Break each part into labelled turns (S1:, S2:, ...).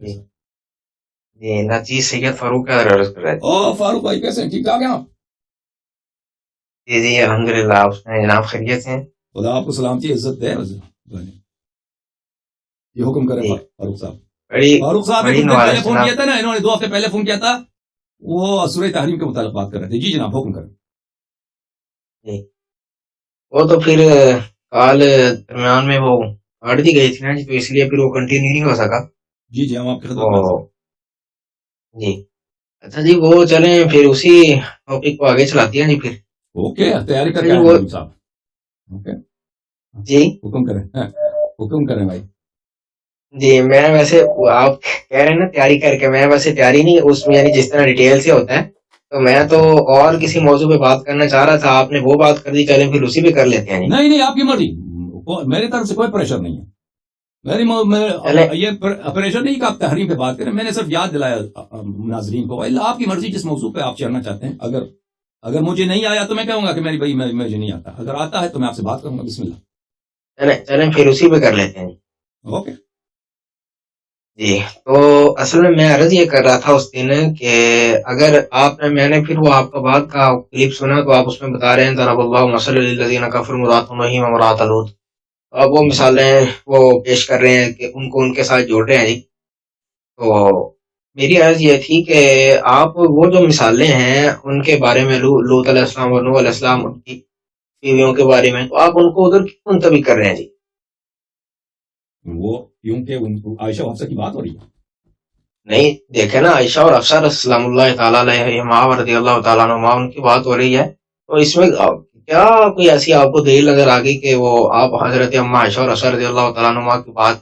S1: جی جی ناچیز سید فاروق کا عرض کر رہے تھے.
S2: او فاروق بھائی کیسے ہیں؟ ٹھیک ٹھاک ہیں آپ؟
S1: جی جی الحمدللہ. آپ سنائیں جناب خیریت سے ہیں؟
S2: خدا آپ کو سلامتی عزت دے. یہ حکم کرے
S1: جی
S2: فاروق صاحب.
S1: بڑی
S2: فاروق صاحب نے
S1: بڑی
S2: کچھ دن
S1: نوازش
S2: پہلے فون
S1: جناب.
S2: کیا تھا نا، انہوں نے 2 ہفتے پہلے فون کیا تھا، وہ سورہ تحریم کے متعلق بات کر رہے تھے. جی جناب حکم کریں.
S1: جی وہ تو پھر کال درمیان میں وہ کاٹ دی گئی تھی نا جی، تو اس لیے پھر وہ کنٹینیو نہیں ہو سکا.
S2: جی جی ہم آپ کی خدمت
S1: وہ
S2: میں.
S1: جی اچھا جی وہ چلیں پھر اسی ٹاپک کو آگے چلاتی ہیں جی پھر.
S2: اوکے تیاری کر
S1: اچھا
S2: کے
S1: جی
S2: آئے
S1: وہ
S2: مولوی صاحب. اوکے
S1: جی
S2: حکم کریں. حکم کریں بھائی.
S1: جی میں ویسے آپ کہہ رہے ہیں نا تیاری کر کے، میں ویسے تیاری نہیں اس میں، یعنی جس طرح ڈیٹیل سے ہوتا ہے، تو میں تو اور کسی موضوع پہ بات کرنا چاہ رہا تھا، آپ نے وہ بات کر دی، چلیں پھر اسی پہ کر لیتے ہیں.
S2: نہیں نہیں آپ کی مرضی، میری طرف سے کوئی پریشر نہیں ہے.
S1: چلیں
S2: یہ پریشر نہیں کہ آپ تحریم پہ بات کریں، میں نے صرف یاد دلایا ناظرین کو. آپ کی مرضی، جس موضوع پہ آپ چڑھنا چاہتے ہیں. اگر مجھے نہیں آیا تو میں کہوں گا کہ میری بھائی مجھے نہیں آتا، اگر آتا ہے تو میں آپ سے بات کروں گا. بسم اللہ.
S1: چلیں پھر اسی پہ کر لیتے ہیں.
S2: اوکے
S1: جی تو اصل میں عرض یہ کر رہا تھا اس دن کہ اگر آپ نے، میں نے پھر وہ آپ کا بات کا کلپ سنا تو آپ اس میں بتا رہے ہیں ضرب اللہ مثل للذین کفروا امرأۃ نوح وامرأۃ لوط. اب وہ مثالیں وہ پیش کر رہے ہیں کہ ان کو ان کے ساتھ جوڑ رہے ہیں جی. تو میری عرض یہ تھی کہ آپ وہ جو مثالیں ہیں ان کے بارے میں، لوط علیہ السلام اور نوح علیہ السلام ان کی بیویوں کے بارے میں، تو آپ ان کو ادھر کیوں منتبی کر رہے ہیں جی؟
S2: وہ کیونکہ عائشہ حفصہ کی بات ہو رہی ہے.
S1: نہیں دیکھیں نا، عائشہ اور حفصہ السلام اللہ تعالیٰ علیہما رضی اللہ تعالیٰ عنہما ان کی بات ہو رہی ہے، تو اس میں کیا کوئی ایسی آپ کو دلیل نظر آ گئی کہ وہ آپ حضرت اما عائشہ اور حفصہ رضی اللہ تعالیٰ عنہما کی بات،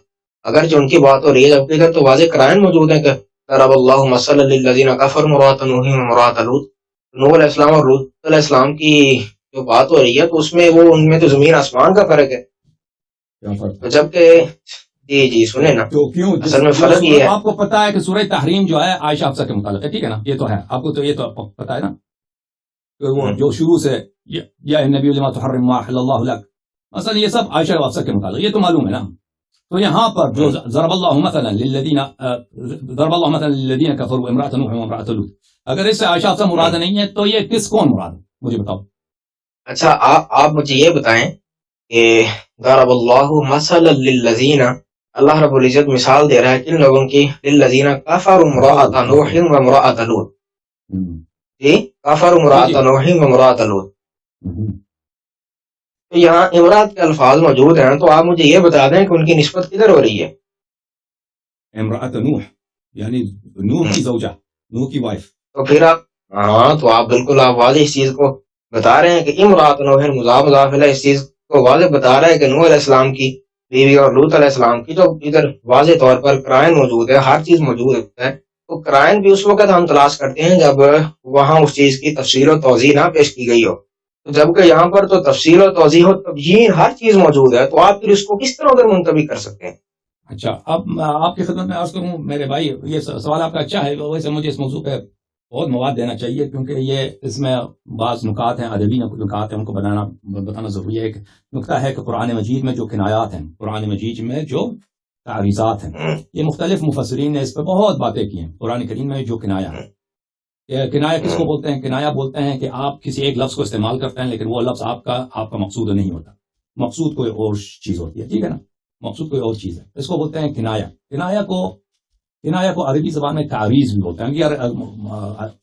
S1: اگرچہ ان کی بات ہو رہی ہے جبکہ ادھر تو واضح قرائن موجود ہیں کہ ضرب اللہ مثلا للذین کفروا امرأۃ نوح وامرأۃ لوط. نوح علیہ السلام اور لوط علیہ السلام کی جو بات ہو رہی ہے تو اس میں وہ ان میں تو زمین آسمان کا فرق ہے. جبکہ جی سنیں نا،
S2: کیوں
S1: اصل میں فرق یہ ہے.
S2: آپ کو پتا ہے کہ سورہ تحریم جو ہے عائشہ حفصہ کے متعلق ہے، ٹھیک ہے نا؟ یہ تو ہے آپ کو، تو یہ تو پتا ہے نا کہ وہ جو شروع سے یا نبی لما تحرم ما احل اللہ لک، مثلا یہ سب عائشہ حفصہ کے متعلق، یہ تو معلوم ہے نا. تو یہاں پر جو ضرب اللہ مثلا للذین کفروا امرأۃ نوح وامرأۃ لوط، اگر اس سے عائشہ حفصہ مراد نہیں ہے تو یہ کون مراد ہے؟ مجھے بتاؤ.
S1: اچھا آپ مجھے یہ بتائیں کہ ضرب اللہ مثلا للذین، اللہ رب العزت مثال دے رہا ہے کن لوگوں کی؟ للذین کفروا امرأۃ نوح وامرأۃ لوط. جی کفروا امرأۃ نوح وامرأۃ لوط. تو یہاں امرأت کے الفاظ موجود ہیں، تو آپ مجھے یہ بتا دیں کہ ان کی نسبت کدھر ہو رہی ہے؟
S2: امرأۃ نوح یعنی نوح کی زوجہ، نوح کی وائف.
S1: تو پھر آپ، ہاں تو آپ بالکل آپ واضح اس چیز کو بتا رہے ہیں کہ امرأۃ نوح مضاف مضاف الیہ، اس چیز کو واضح بتا رہا ہے کہ نوح علیہ السلام کی بیوی اور لوط علیہ السلام کی، جو ادھر واضح طور پر قرائن موجود ہے، ہر چیز موجود ہے. تو قرائن بھی اس وقت ہم تلاش کرتے ہیں جب وہاں اس چیز کی تفصیل و توضیح نہ پیش کی گئی ہو، جبکہ یہاں پر تو تفصیل و توضیح و تبیین ہر چیز موجود ہے، تو آپ پھر اس کو کس طرح ادھر منتبی کر سکتے ہیں؟
S2: اچھا اب آپ کی خدمت میں عرض کروں میرے بھائی، یہ سوال آپ کا اچھا ہے، ویسے مجھے اس موضوع پہ بہت مواد دینا چاہیے، کیونکہ یہ اس میں بعض نکات ہیں، ادبی نکات ہیں، ان کو بتانا ضروری ہے. ایک نکتہ ہے کہ قرآن مجید میں جو کنایات ہیں، قرآن مجید میں جو تعویذات ہیں، یہ مختلف مفسرین نے اس پہ بہت باتیں کی ہیں. قرآن کریم میں جو کنایا ہے، کنایا کس کو بولتے ہیں؟ کنایا بولتے ہیں کہ آپ کسی ایک لفظ کو استعمال کرتے ہیں لیکن وہ لفظ آپ کا مقصود نہیں ہوتا، مقصود کوئی اور چیز ہوتی ہے، ٹھیک ہے نا؟ مقصود کوئی اور چیز ہے، اس کو بولتے ہیں کنایا. کنایا کو عربی زبان میں تعویذ بھی بولتے ہیں.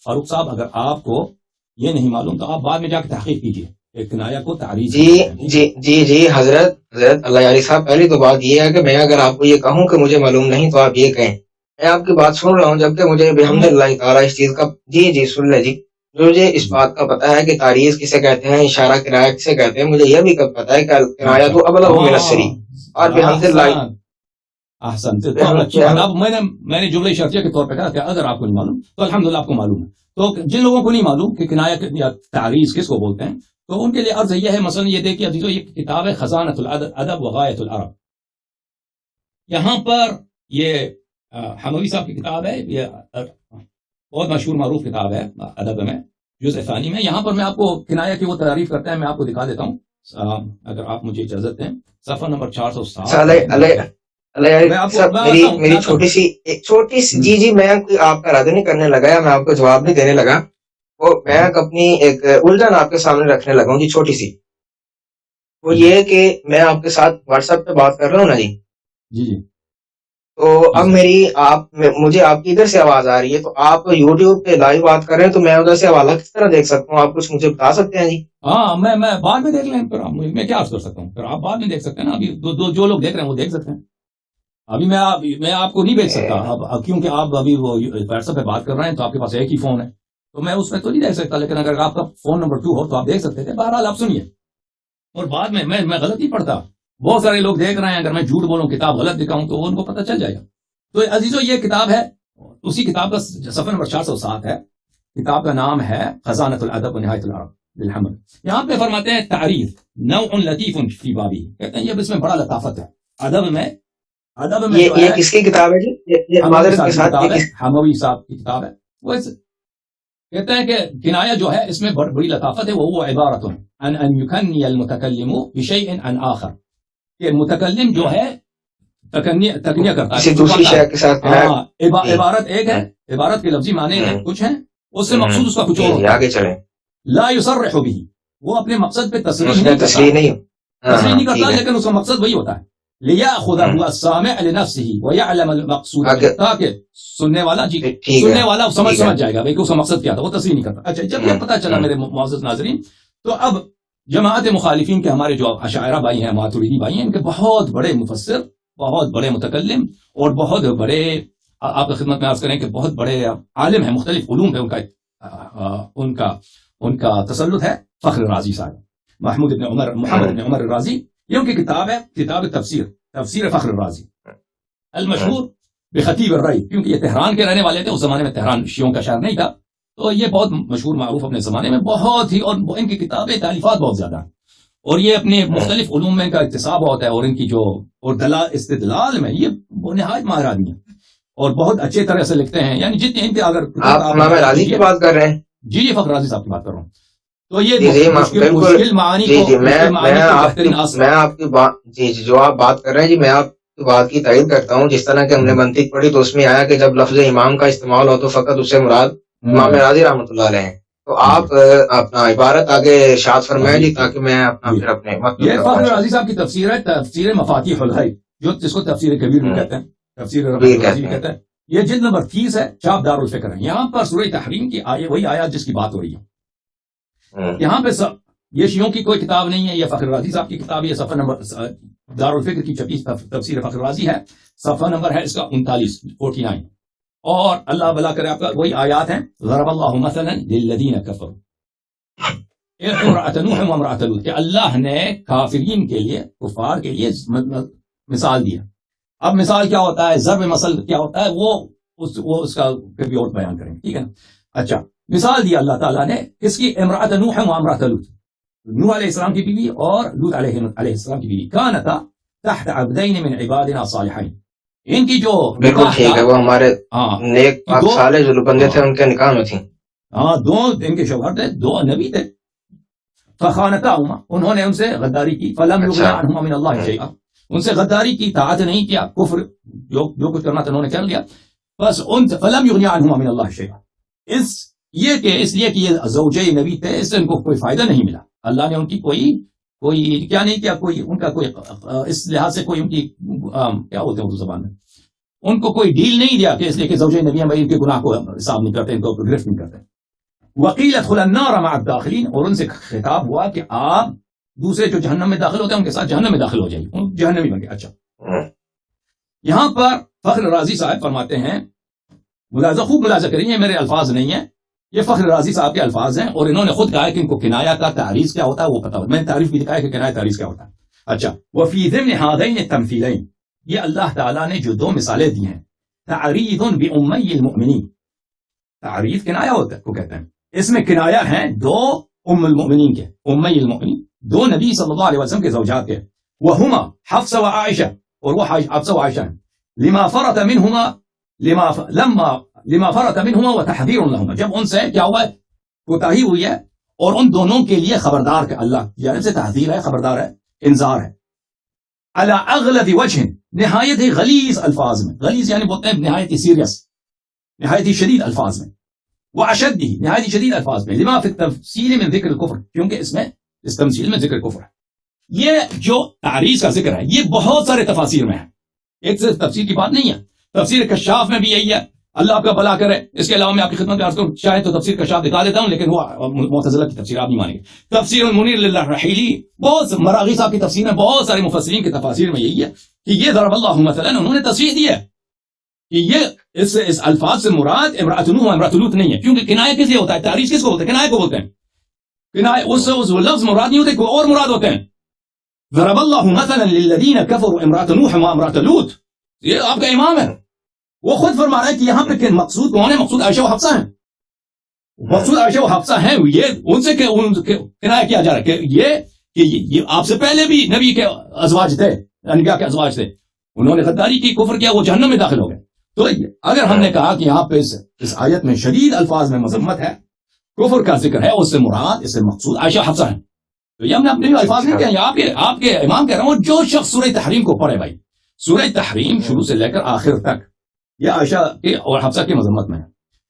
S2: فاروق صاحب اگر آپ کو یہ نہیں معلوم تو آپ بعد میں جا کے تحقیق کیجیے، کنایا کو تعویذ.
S1: جی حضرت اللہ علی صاحب، پہلی تو بات یہ ہے کہ میں اگر آپ کو یہ کہوں کہ مجھے معلوم نہیں تو آپ یہ کہیں میں آپ کی بات سن رہا ہوں، جبکہ مجھے بحمد اللہ تعالیٰ اس چیز کا جی سن لیں جی، مجھے اس بات کا پتا ہے کہ تعریض کسے کہتے ہیں، اشارہ کنایا کسے کہتے ہیں، مجھے یہ بھی پتا ہے کہ کنایا تو ابلغ من الصریح. اور بحمد اللہ
S2: احسن، میں نے جملہ شرطیہ کے طور پہ کہا کہ اگر آپ کو نہیں معلوم تو الحمدللہ آپ کو معلوم ہے. تو جن لوگوں کو نہیں معلوم کہ کنایا یا تعریض کس کو بولتے ہیں، تو ان کے لیے عرض یہ ہے، مثلا یہ دیکھیے عزیزو، یہ کتاب ہے خزانۃ الادب وغایۃ العرب. یہاں پر یہ حموی صاحب کی کتاب ہے، یہ بہت مشہور معروف کتاب ہے ادب میں، جزء ثانی میں. یہاں پر میں آپ کو کنایا کی وہ تعریف کرتا ہے، میں آپ کو دکھا دیتا ہوں اگر آپ مجھے اجازت دیں. صفحہ نمبر 407.
S1: اللہ یار
S2: میں آپ کو
S1: سب
S2: میں
S1: میری
S2: بتاؤں
S1: میری چھوٹی سی جی جی میں کوئی آپ کا رد نہیں کرنے لگا یا میں آپ کو جواب نہیں دینے لگا، وہ میں اپنی ایک الجھن آپ کے سامنے رکھنے لگا ہوں جی چھوٹی سی. وہ یہ کہ میں آپ کے ساتھ واٹس ایپ پہ بات کر رہا ہوں نا جی،
S2: جی جی
S1: تو اب مجھے آپ کی ادھر سے آواز آ رہی ہے، تو آپ یوٹیوب پہ لائیو بات کر رہے ہیں تو میں ادھر سے حوالہ کس طرح دیکھ سکتا ہوں؟ آپ کچھ مجھے بتا سکتے ہیں جی؟
S2: ہاں میں بعد میں دیکھ لیں، پھر میں کیا کر سکتا ہوں، پھر آپ بعد میں دیکھ سکتے ہیں نا. ابھی جو لوگ دیکھ رہے ہیں وہ دیکھ سکتے ہیں. ابھی میں آپ کو نہیں بھیج سکتا اب کیونکہ آپ ابھی وہ واٹس ایپ پہ بات کر رہے ہیں تو آپ کے پاس ایک ہی فون ہے تو میں اس میں تو نہیں دیکھ سکتا. لیکن اگر آپ کا فون نمبر 2 ہو تو آپ دیکھ سکتے تھے. بہرحال آپ سنیے، اور بعد میں غلط نہیں پڑھتا. بہت سارے لوگ دیکھ رہے ہیں، اگر میں جھوٹ بولوں کتاب غلط دکھاؤں تو ان کو پتہ چل جائے گا. تو عزیزو یہ کتاب ہے، اسی کتاب کا صفحہ نمبر 407 ہے. کتاب کا نام ہے خزانۃ الادب و نہایت العرب للحمد. یہاں پہ فرماتے ہیں تعریف نوع لطیف فی بابی، کہتے ہیں یہ اس میں بڑا لطافت ہے ادب میں
S1: یہ کس کی کتاب ہے جی؟ معذرت کے ساتھ
S2: حموی صاحب کی کتاب ہے. وہ کہتے ہیں کہ کنایہ جو ہے اس میں بڑی لطافت ہے. وہ عبارت ان یکنی المتکلم بشیء عن آخر، کہ متکلم جو ہے تکنیہ کرتا ہے
S1: دوسری شے کے ساتھ.
S2: عبارت ایک ہے، عبارت کے لفظی معنی کچھ ہیں، اس سے مقصود اس کا کچھ اور ہوتا ہے.
S1: آگے چلیں.
S2: لا یصرح به، وہ اپنے مقصد پہ تصریح نہیں کرتا لیکن اس کا مقصد وہی ہوتا ہے. لِيَأْخُذَهُ السَّامِعُ لِنَفْسِهِ وَيَعْلَمَ الْمَقْصُودَ، تاکہ سننے والا سمجھ جائے گا بھئی کہ اس کا مقصد کیا تھا. وہ تصریح نہیں کرتا. اچھا جب یہ پتہ چلا میرے معزز ناظرین، تو اب جماعت مخالفین کے ہمارے جو اشاعرہ بھائی ہیں، ماتریدی بھائی ہیں، ان کے بہت بڑے مفسر، بہت بڑے متکلم اور بہت بڑے، آپ کی خدمت میں عرض کریں کہ بہت بڑے عالم ہیں، مختلف علوم پہ ان کا تسلط ہے. فخر رازی صاحب، محمد بن عمر الرازی، یہ ان کی کتاب ہے، کتاب تفسیر فخر الرازی المشہور بخطیب الرئی. کیونکہ یہ تہران کے رہنے والے تھے، اس زمانے میں تہران شیعوں کا شہر نہیں تھا، تو یہ بہت مشہور معروف اپنے زمانے میں بہت ہی، اور ان کی کتابیں تالیفات بہت زیادہ ہیں، اور یہ اپنے مختلف علوم میں ان کا اکتساب ہوتا ہے، اور ان کی جو اور استدلال میں یہ نہایت ماہر آدمی ہیں اور بہت اچھے طرح سے لکھتے ہیں. یعنی جتنے ان کے اگر
S1: آپ امام راضی کی بات کر رہے ہیں؟
S2: جی فخر رازی صاحب کی بات کر رہا ہوں. تو یہ مشکل معانی کو
S1: میں آپ کی بات جو آپ بات کر رہے ہیں جی، میں آپ کی بات کی تائید کرتا ہوں. جس طرح کہ ہم نے منطق پڑھی تو اس میں آیا کہ جب لفظ امام کا استعمال ہو تو فقط اس سے مراد امام راضی رحمۃ اللہ علیہ ہیں. تو آپ اپنا عبارت آگے ارشاد فرمائیں جی، تاکہ میں پھر اپنے
S2: یہ فخر رازی صاحب کی تفسیر ہے، تفسیر مفاتیح الغیب، جس کو تفسیر کبیر بھی کہتے ہیں، تفسیر رازی کہتے ہیں. یہ جلد نمبر 30 ہے، چاپ دارالفکر ہے. یہاں پر سورہ تحریم کی وہی آیات جس کی بات ہو رہی ہے. یہاں پہ یہ شیعوں کی کوئی کتاب نہیں ہے، یہ فخر رازی صاحب کی کتاب ہے. یہ صفحہ نمبر دارالفکر کی چھپی تفسیر فخر رازی ہے، صفحہ نمبر ہے اس کا 49. اور اللہ بلا کرے آپ کا وہی آیات ہیں. ضرب اللہ مثلا للذین کفروا امرأۃ نوح وامرأۃ لوط، کہ اللہ نے کافرین کے لیے، کفار کے لیے مثال دیا. اب مثال کیا ہوتا ہے، ضرب مثل کیا ہوتا ہے، وہ اس کا پھر بھی اور بیان کریں گے، ٹھیک ہے نا. اچھا، مثال دیا اللہ تعالیٰ نے کس کی؟ امرأۃ نوح وامرأۃ لوط، نوح علیہ السلام کی بیوی اور لوط علیہ السلام کی بیوی. کانتا تحت عبدین من عبادنا صالحین، ان کی جو
S1: بالکل ٹھیک ہے، وہ ہمارے نیک پاک صالح جو بندے تھے ان کے نکاح میں تھیں.
S2: دو ان کے شوہر تھے، دو نبی تھے. فخانتاہما، انہوں نے ان سے غداری کی. فلم یغنی عنہما من اللہ شیئا، ان سے غداری کی، طاعت نہیں کیا، کفر جو کچھ کرنا تھا انہوں نے کر لیا. بس ان سے فلم یغنی عنہما من اللہ شیئا، اس لیے کہ یہ زوجے نبی تھے، اس سے ان کو کوئی فائدہ نہیں ملا. اللہ نے ان کی کوئی کیا نہیں کیا، کوئی ان کا کوئی اس لحاظ سے کوئی ان کی کیا بولتے ہیں اردو زبان میں، ان کو کوئی ڈیل نہیں دیا کہ اس لیے کہ زوجے نبی ہیں بھائی ان کے گناہ کو حساب نہیں کرتے، ان کو گرفت نہیں کرتے. وقیل ادخل النار مع الداخلین، اور ان سے خطاب ہوا کہ آپ دوسرے جو جہنم میں داخل ہوتے ہیں ان کے ساتھ جہنم میں داخل ہو جائیں، جہنمی بن گئے. اچھا، یہاں پر فخر رازی صاحب فرماتے ہیں، خوب ملاحظہ کریں، یہ میرے الفاظ نہیں ہیں، یہ فخر رازی صاحب کے الفاظ ہیں، اور انہوں نے خود کہا کہ ان کو کنایہ کا تعریض کیا ہوتا ہے وہ پتا ہوتا ہے. میں نے تعریف بھی دکھایا کہ کنایہ تعریض کیا ہوتا ہے. اچھا، وفی ضمن هذین التمثیلین، یہ اللہ تعالیٰ نے جو دو مثالیں دی ہیں، تعریض بامی المؤمنین، تعریض کنایہ ہوتا ہے کو کہتے ہیں. اس میں کنایہ ہیں دو ام المؤمنین کے، امی المؤمنین، دو نبی صلی اللہ علیہ وسلم کے زوجات کے. وہما حفصہ و عائشہ، اور وہ حفصہ و عائشہ ہیں. لما فرط منهما وتحذير لهما، جب ان سے کیا ہوا ہے، کوتاہی ہوئی ہے، اور ان دونوں کے لیے خبردار کہ اللہ کی جانب سے تحذیر ہے، خبردار ہے، انذار ہے. على اغلظ وجه، نہایت ہی غلیظ الفاظ میں، غلیظ یعنی بولتے ہیں نہایت ہی سیریس، نہایت ہی شدید الفاظ میں، وہ اشد ہی نہایت ہی شدید الفاظ میں، لما فی التفصیل من ذکر الکفر، کیونکہ اس تمثیل میں ذکر کفر ہے۔ یہ جو تعریض کا ذکر ہے یہ بہت سارے تفاسیر میں ہے، ایک صرف تفسیر کی بات نہیں ہے، تفسیر کشاف میں بھی یہی ہے، اللہ آپ کا بھلا کرے۔ اس کے علاوہ میں آپ کی خدمت میں عرض کروں، چاہے تو تفسیر کشاف دکھا دیتا ہوں، لیکن وہ معتزلہ کی تفسیر آپ نہیں مانیں گے۔ تفسیر المنیر للرحیلی، بہت مراغی صاحب کی تفسیر میں، بہت سارے مفسرین کی تفاسیر میں یہی ہے کہ یہ ضرب اللہ مثلا، انہوں نے تصریح دی ہے کہ یہ اس الفاظ سے مراد امرأۃ نوح و امرأۃ لوط نہیں ہے، کیونکہ کنایہ کس لیے ہوتا ہے؟ تعریض کس کو بولتے ہیں؟ کنایہ کو بولتے ہیں۔ کنایہ اس لفظ مراد نہیں ہوتے، کوئی اور مراد ہوتے ہیں۔ ضرب اللہ مثلا للذین کفروا امرأۃ نوح و امرأۃ لوط، یہ آپ کا امام ہے، وہ خود فرما رہا ہے کہ یہاں پہ مقصود کون ہے؟ مقصود عائشہ و حفصہ ہیں، مقصود عائشہ و حفصہ ہیں، یہ ان سے کنایہ کیا جا رہا ہے کہ یہ آپ سے پہلے بھی نبی کے ازواج تھے، انبیاء کے ازواج تھے، انہوں نے غداری کی، کفر کیا، وہ جہنم میں داخل ہو گئے۔ تو اگر ہم نے کہا کہ یہاں پہ اس آیت میں شدید الفاظ میں مذمت ہے، کفر کا ذکر ہے، اس سے مراد، اس سے مقصود عائشہ حفصہ ہیں، تو یہ ہم نے اپنے الفاظ نہیں کہے، آپ کے امام کہہ رہا ہوں، جو شخص سورہ تحریم کو پڑھے بھائی، سورہ تحریم شروع سے لے کر آخر تک یہ عائشہ کے اور حفصہ کی مذمت میں ہے۔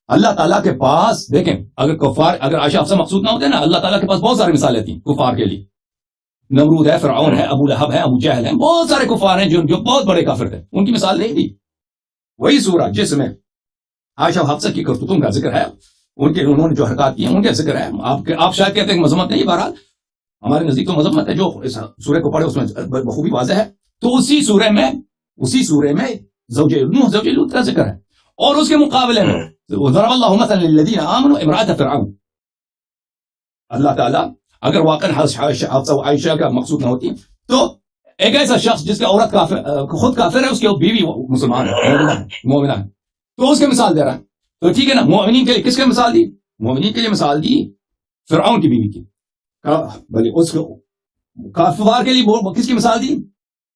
S2: اللہ تعالیٰ کے پاس دیکھیں، اگر عائشہ حفصہ مقصود نہ ہوتے نا، اللہ تعالیٰ کے پاس بہت ساری مثالیں تھیں کفار کے لیے، نمرود ہے، فرعون ہے، ابو لہب ہے، ابو جہل ہے، بہت سارے کفار ہیں جو بہت بڑے کافر تھے، ان کی مثال نہیں دی۔ وہی سورہ جس میں عائشہ حفصہ کی کرتوتوں کا ذکر ہے، انہوں نے جو حرکات کی ہیں ان کا ذکر ہے، آپ شاید کہتے ہیں کہ مذمت نہیں، بہرحال ہمارے نزدیک تو مذمت ہے، جو اس سورہ کو پڑھے اس میں بخوبی واضح ہے۔ تو اسی سورہ میں زوج نوح زوج لوط کا ذکر ہے، اور اس کے مقابلے میں ضرب اللہ مثلا للذین آمنوا امرأۃ فرعون، اللہ تعالیٰ اگر واقعا حفصہ و عائشہ کا مقصود نہ ہوتی تو ایک ایسا شخص جس کا عورت خود کافر ہے، اس کی بیوی مسلمان ہے، مومنہ ہے، تو اس کی مثال دے رہا ہے، تو ٹھیک ہے نا۔ مومنین کے لیے کس کی مثال دی؟ مومنین کے لیے مثال دی فرعون کی بیوی کی، بھلے اس کو کافر کے لیے کس کی مثال دی؟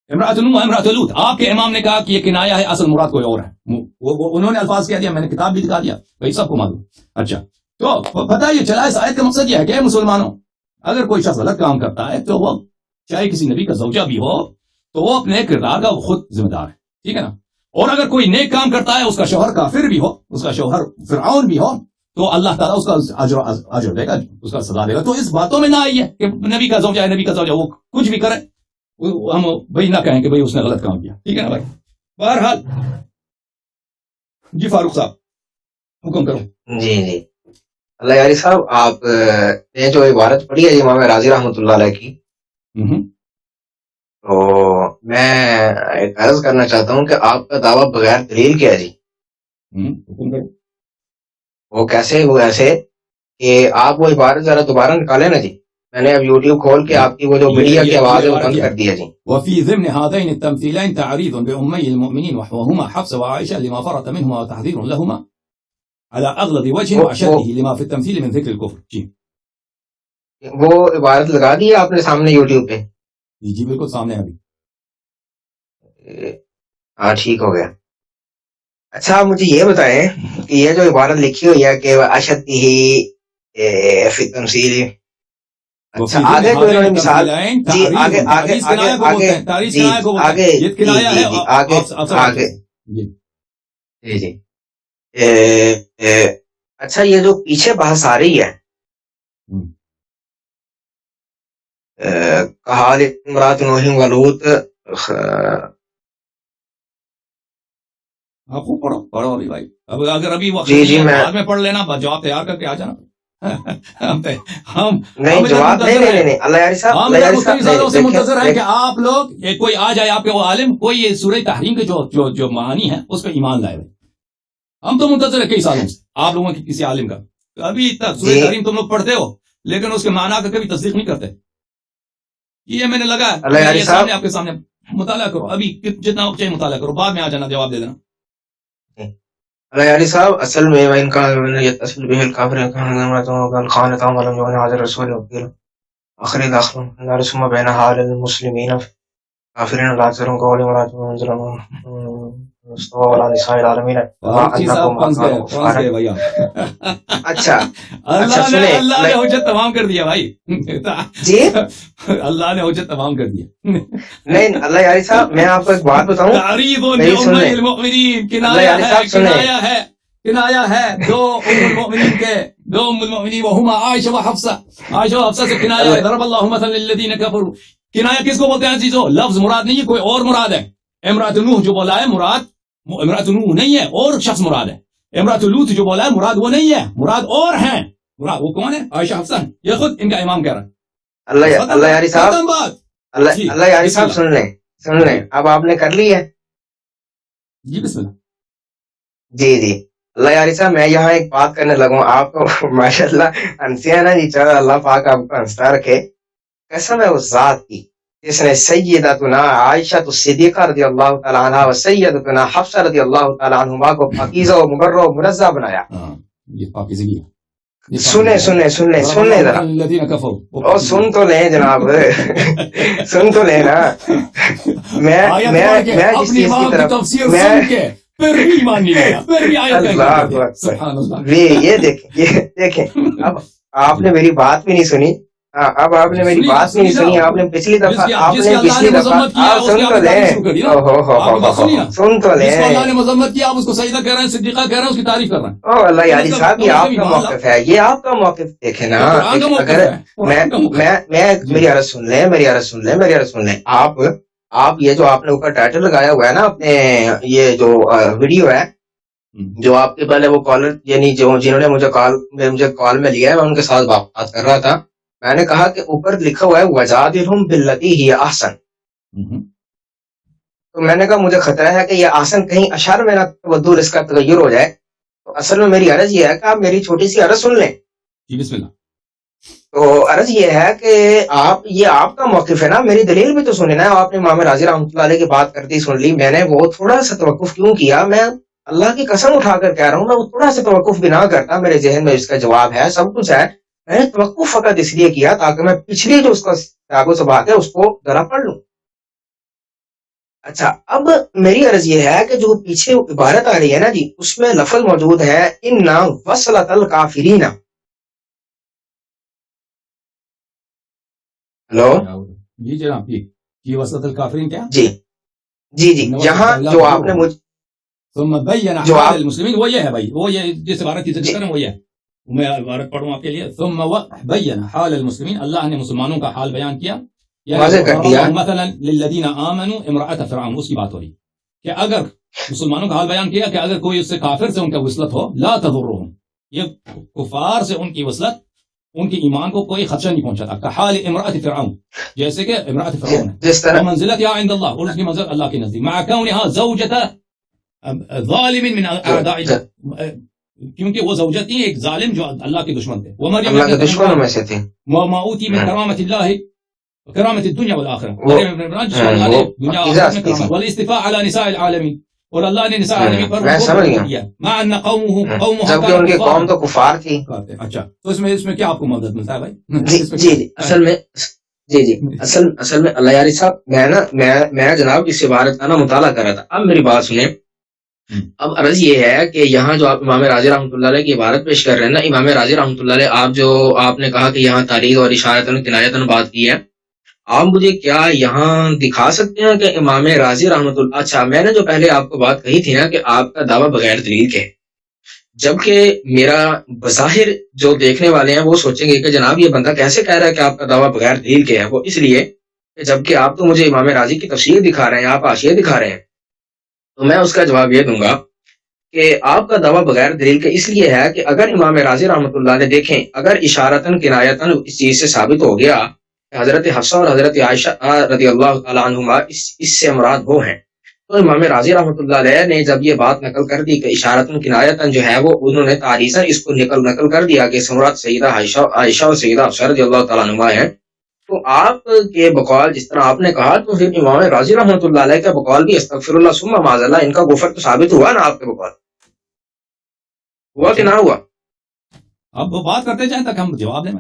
S2: امرأۃ نوح امرأۃ لوط۔ آپ کے امام نے کہا کہ یہ کنایہ ہے، اصل مراد کوئی اور ہے، انہوں نے الفاظ کہہ دیا، میں نے کتاب بھی دکھا دیا، بھائی سب کو معلوم۔ اچھا، تو پتہ یہ چلا اس آیت کا مقصد یہ ہے کہ مسلمانوں، اگر کوئی شخص غلط کام کرتا ہے تو وہ چاہے کسی نبی کا زوجہ بھی ہو تو وہ اپنے کردار کا خود ذمہ دار ہے، ٹھیک ہے نا۔ اور اگر کوئی نیک کام کرتا ہے، اس کا شوہر کافر بھی ہو، اس کا شوہر فرعون بھی ہو، تو اللہ تعالیٰ اس کا اجر دے گا، اس کا سزا دے گا۔ تو اس باتوں میں نہ آئی ہے کہ نبی کا زوجہ ہے، نبی کا زوجہ، وہ کچھ بھی کرے، ہم بھائی نہ کہیں کہ بھائی اس نے غلط کام کیا، ٹھیک ہے نا بھائی۔ بہرحال جی فاروق صاحب حکم کرو۔
S1: جی اللہ یاری صاحب، آپ نے جو عبارت پڑھی ہے امام راضی رحمۃ اللہ علیہ کی، تو میں ایک عرض کرنا چاہتا ہوں کہ آپ کا دعویٰ بغیر دلیل کیا جی؟
S2: حکم کرو۔
S1: وہ کیسے؟ وہ ایسے کہ آپ وہ عبارت ذرا دوبارہ نکالیں نا جی، میں نے اب یوٹیوب کھول کے آپ کی وہ جو میڈیا کی آواز ہے وہ بند کر دیا جی۔
S2: وفي ضمن هذين التمثيلين تعريض بأمي المؤمنين وهما حفصة وعائشة لما فرط منهما وتحذير لهما على أغلظ وجه وأشده لما في التمثيل من ذكر الكفر۔ جی
S1: وہ عبارت لگا دی آپ نے سامنے یوٹیوب پہ؟
S2: جی بالکل سامنے ابھی۔
S1: ہاں ٹھیک ہو گیا۔ اچھا آپ مجھے یہ بتائیں کہ یہ جو عبارت لکھی ہوئی ہے کہ اشد ہی فی التمثیل، اچھا آگے کوئی انہوں نے مثال، جی آگے جی اچھا یہ جو پیچھے بحث آ رہی ہے کہال امرات نوح و لوط،
S2: آپ کو پڑھو ابھی بھائی، اب اگر ابھی وقت بعد میں پڑھ لینا، جواب تیار کر کے آ جانا۔
S1: نہیں جواب نہیں، اللہ یاری صاحب
S2: سے منتظر ہے کہ آپ لوگ کوئی آ جائے، آپ کے وہ عالم کوئی سورہ تحریم کے جو معانی ہے اس پہ ایمان لائے۔ ہم تو منتظر ہے کئی سالوں سے آپ لوگوں کی کسی عالم کا، ابھی تک سورہ تحریم تم لوگ پڑھتے ہو لیکن اس کے معنی کا کبھی تصدیق نہیں کرتے۔ یہ میں نے لگا آپ کے سامنے مطالعہ کرو، ابھی جتنا وقت چاہیے مطالعہ کرو، بعد میں آ جانا جواب دے دینا۔
S1: اللہ یاری صاحب اصل میں ان کا یتصل به الکافر کان خانتا ولم یغن حاضر رسول وکیل اخر داخل نار ثم بین حال المسلمین کافرین لا ترون قول مراد منزل
S2: فاروق صاحب پہنچ گئے بھائی آپ.
S1: اچھا
S2: اللہ نے
S1: سنیں
S2: اللہ نے حجت تمام کر دیا بھائی.
S1: جی
S2: اللہ نے حجت تمام کر دیا.
S1: نہیں اللہ یاری صاحب میں آپ کو ایک بات بتاؤں
S2: تعریف
S1: میری سن لیں
S2: المؤمنین
S1: اللہ یاری صاحب سنیں
S2: کنایا ہے دو ام المؤمنین کے دو ام المؤمنین وہما عائشہ و حفصہ. عائشہ و حفصہ سے کنایا ہے. ضرب اللہ مثلا للذین کفروا. کنایا کس کو بولتے ہیں عزیزو؟ لفظ مراد نہیں ہے کوئی اور مراد ہے. امرأۃ نوح جو بولا ہے مراد امرأۃ نوح نہیں ہے اور شخص مراد ہے. امرأۃ لوط جو بولا ہے مراد وہ نہیں ہے مراد اور ہیں. مراد وہ کون ہے؟ عائشہ حفصہ ہیں. یہ خود ان کا امام کہہ رہا ہے.
S1: اللہ یاری صاحب
S2: ختم بات. جی
S1: اللہ یاری
S2: بسم
S1: صاحب
S2: اللہ.
S1: سن لیں اب آپ نے کر لی ہے.
S2: جی بسم اللہ.
S1: جی جی اللہ یاری صاحب میں یہاں ایک بات کرنے لگوں آپ کو ماشاء اللہ ہنسی ہے نا جی. چلو اللہ پاک آپ کو ہنستا رکھے. قسم ہے اس ذات کی جس نے سیدتنا عائشہ صدیقہ رضی اللہ تعالیٰ عنہ و سیدتنا حفصہ رضی اللہ تعالیٰ عنہما کو پاکیزہ و مبرہ و منزہ بنایا.
S2: یہ پاکیزگی ہے.
S1: سن لیں ذرا
S2: الذین کفروا.
S1: اور سن تو لیں جناب سن تو لیں نا. میں جس چیز کی طرف میں
S2: پھر بھی ایمان نہیں لایا. پھر بھی آیت کا انکار کر دیا. سبحان اللہ.
S1: یہ دیکھیں اب آپ نے میری بات بھی نہیں سنی. اب آپ نے میری بات نہیں سنی. آپ نے پچھلی دفعہ آپ سن تو لیں
S2: اللہ نے مذمت کیا آپ اس کو سجدہ کر رہے ہیں صدیقہ کہہ رہے ہیں اس کی تعریف کر رہے ہیں.
S1: او اللہ یاری صاحب یہ آپ کا موقف ہے. یہ آپ کا موقف دیکھیں نا. اگر میں میری عرض سن لیں آپ یہ جو آپ نے اوپر ٹائٹل لگایا ہوا ہے نا اپنے یہ جو ویڈیو ہے جو آپ کے پہلے وہ کالر یعنی جنہوں نے مجھے کال میں لیا ہے میں ان کے ساتھ بات کر رہا تھا. میں نے کہا کہ اوپر لکھا ہوا ہے وجادلہم باللتی ہی احسن. تو میں نے کہا مجھے خطرہ ہے کہ یہ احسن کہیں اشار میں نہ تبدل اس کا تغیر ہو جائے. تو اصل میں میری عرض یہ ہے کہ آپ میری چھوٹی سی عرض سن لیں.
S2: جی بسم اللہ.
S1: تو عرض یہ ہے کہ یہ آپ کا موقف ہے نا. میری دلیل بھی تو سنیں نا. آپ نے امام راضی رحمۃ اللہ علیہ کی بات کرتی سن لی. میں نے وہ تھوڑا سا توقف کیوں کیا؟ میں اللہ کی قسم اٹھا کر کہہ رہا ہوں میں وہ تھوڑا سا توقف بھی نہ کرتا. میرے ذہن میں اس کا جواب ہے سب کچھ ہے. میں نے توقف فقط اس لیے کیا تاکہ میں پچھلی جو اس کا سیاق و بات ہے اس کو ذرا پڑھ لوں. اچھا اب میری عرض یہ ہے کہ جو پیچھے عبارت آ رہی ہے نا جی اس میں لفظ موجود ہے اِنَّ وَصْلَةَ الْكَافِرِينَ. ہلو
S2: جی جناب جی وصلۃ الکافرین کیا؟
S1: جی یہاں جو آپ نے مجھ
S2: ثم بین حال المسلمین وہ یہ ہے بھائی وہ یہ جس عبارت کی ذکر ہے وہ یہ ہے. میں عبارت پڑھوں آپ کے لیے. ثم بین حال المسلمین اللہ نے مسلمانوں کا حال بیان کیا.
S1: واضح کر دیا.
S2: مثلا للذین آمنوا امرأۃ فرعون اس کی بات ہو رہی کہ اگر مسلمانوں کا حال بیان کیا کہ اگر کوئی اس سے کافر سے ان کا وصلت ہو لا تضرهم یہ کفار سے ان کی وصلت ان کے ایمان کو کوئی خدشہ نہیں پہنچاتا. کحال امرأۃ فرعون جیسے کہ امرأۃ فرعون
S1: جس طرح
S2: منزلت یا عند اللہ اور اس کی منزلت اللہ کے نزدیک مع کونها زوجة ظالم من اعداء کیونکہ وہ زوجہ تھی ایک ظالم جو اللہ کے دشمن تھے. ومریم
S1: اللہ کے دشمنوں میں سے تھی.
S2: وما اوتی من کرامت اللہ کرامت الدنیا والآخرہ مریم ابن عمران جس کو اللہ نے دنیا آخرت میں کرامت والاستفاء على نساء العالمین اور اللہ نے نساء العالمین پر
S1: میں سمجھ گیا
S2: مع ان قومها
S1: جبکہ ان کی قوم تو کفار تھی.
S2: اچھا تو اس میں کیا آپ کو مدد ملتا ہے بھائی؟
S1: جی اصل میں اللہ یاری صاحب میں جناب اس عبارت کا نا مطالعہ کر رہا تھا. اب میری بات سنیں. اب عرض یہ ہے کہ یہاں جو آپ امام راضی رحمۃ اللہ علیہ کی عبارت پیش کر رہے ہیں نا امام راضی رحمۃ اللہ علیہ آپ نے کہا کہ یہاں تاریخ اور اشارتاً کنایتاً بات کی ہے. آپ مجھے کیا یہاں دکھا سکتے ہیں کہ امام راضی رحمۃ اللہ اچھا میں نے جو پہلے آپ کو بات کہی تھی نا کہ آپ کا دعویٰ بغیر دلیل کے جبکہ میرا بظاہر جو دیکھنے والے ہیں وہ سوچیں گے کہ جناب یہ بندہ کیسے کہہ رہا ہے کہ آپ کا دعویٰ بغیر دلیل کے ہے. وہ اس لیے کہ جبکہ آپ تو مجھے امام راضی کی تفسیر دکھا رہے ہیں آپ حاشیہ دکھا رہے ہیں تو میں اس کا جواب یہ دوں گا کہ آپ کا دعویٰ بغیر دلیل کے اس لیے ہے کہ اگر امام راضی رحمۃ اللہ نے دیکھیں اگر اشارتاً کنایتاً اس چیز سے ثابت ہو گیا کہ حضرت حفصہ اور حضرت عائشہ رضی اللہ تعالیٰ عنہما اس سے مراد وہ ہیں تو امام راضی رحمۃ اللہ علیہ نے جب یہ بات نقل کر دی کہ اشارتاً کنایتاً جو ہے وہ انہوں نے تاریخاً اس کو نقل کر دیا کہ مراد سیدہ عائشہ اور سیدہ حفصہ رضی اللہ تعالیٰ عنہما ہیں. تو آپ کے بقول جس طرح آپ نے کہا تو پھر امام راضی رحمۃ اللہ علیہ کا بقول بھی استغفر اللہ ثم معاذ اللہ ان کا کفر تو ثابت ہوا نا. آپ کے بقول ہوا کہ نہ ہوا؟
S2: اب وہ بات کرتے جائیں تک ہم جواب دیں.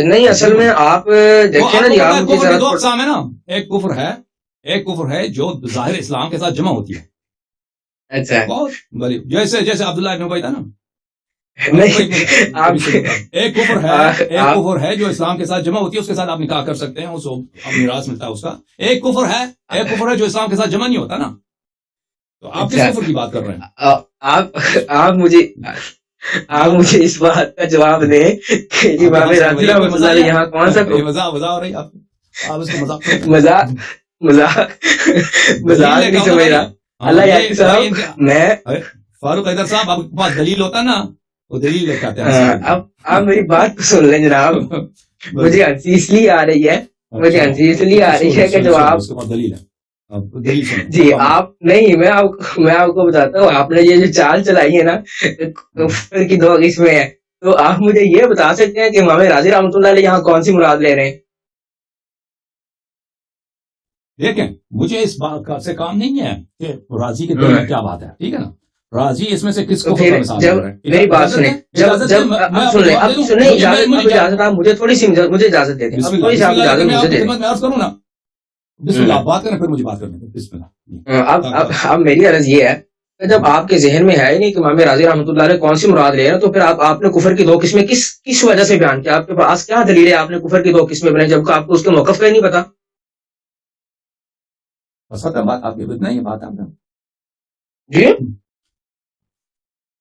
S1: نہیں اصل میں آپ دیکھیں نا جی آپ
S2: دو اقسام ہے نا. ایک کفر ہے جو ظاہر اسلام کے ساتھ جمع ہوتی ہے
S1: اچھا
S2: بہت بڑی، جیسے جیسے عبداللہ ابن ابی تھا نا،
S1: نہیں آپ
S2: ایک کفر ہے جو اسلام کے ساتھ جمع ہوتی ہے، اس کے ساتھ آپ نکاح کر سکتے ہیں، اس کو میراث ملتا ہے اس کا. ایک کفر ہے جو اسلام کے ساتھ جمع نہیں ہوتا نا. تو آپ کس کفر کی بات کر رہے ہیں؟
S1: آپ مجھے اس بات کا جواب دیں کہ امام راضی رحمۃ اللہ علیہ یہاں کون سا
S2: مذاق ہو رہی آپ اس کو
S1: مذاق نہیں سمجھ رہا. اللہ یار صاحب میں
S2: فاروق حیدر صاحب آپ کے پاس دلیل ہوتا نا، وہ دلیل لے کے آتے ہیں.
S1: اب آپ میری بات کو سن لیں جناب. مجھے ہنسی اس لیے آ رہی ہے کہ جب آپ
S2: دلیل ہے
S1: جی آپ نہیں، میں آپ کو بتاتا ہوں، آپ نے یہ جو چال چلائی ہے نا کفر کی 2 قسمیں ہیں، تو آپ مجھے یہ بتا سکتے ہیں کہ امام راضی رحمۃ اللہ علیہ یہاں کون سی مراد لے رہے ہیں؟
S2: دیکھیں مجھے اس بات سے کام نہیں ہے کہ راضی کے دل میں کیا بات ہے، ٹھیک ہے نا. راضی اس میں سے کس کو
S1: میری بات سنیں، آپ مجھے تھوڑی سی مجھے اجازت دے دیں، تھوڑی سی آپ اجازت مجھے دے دیں.
S2: نا بسم اللہ، بات کریں پھر مجھے بات کرنے دیں. بسم اللہ.
S1: اب میری عرض یہ ہے کہ جب آپ کے ذہن میں ہے نہیں کہ امام راضی رحمۃ اللہ علیہ کون سی مراد لے رہے ہیں، تو پھر آپ نے کفر کی 2 قسمیں کس وجہ سے بیان کیا؟ آپ کے پاس کیا دلیل ہے آپ نے کفر کی 2 قسمیں بنائی جبکہ آپ کو اس کے موقف کا ہی نہیں پتا؟
S2: بات آپ کی اتنا ہی بات آپ
S1: جی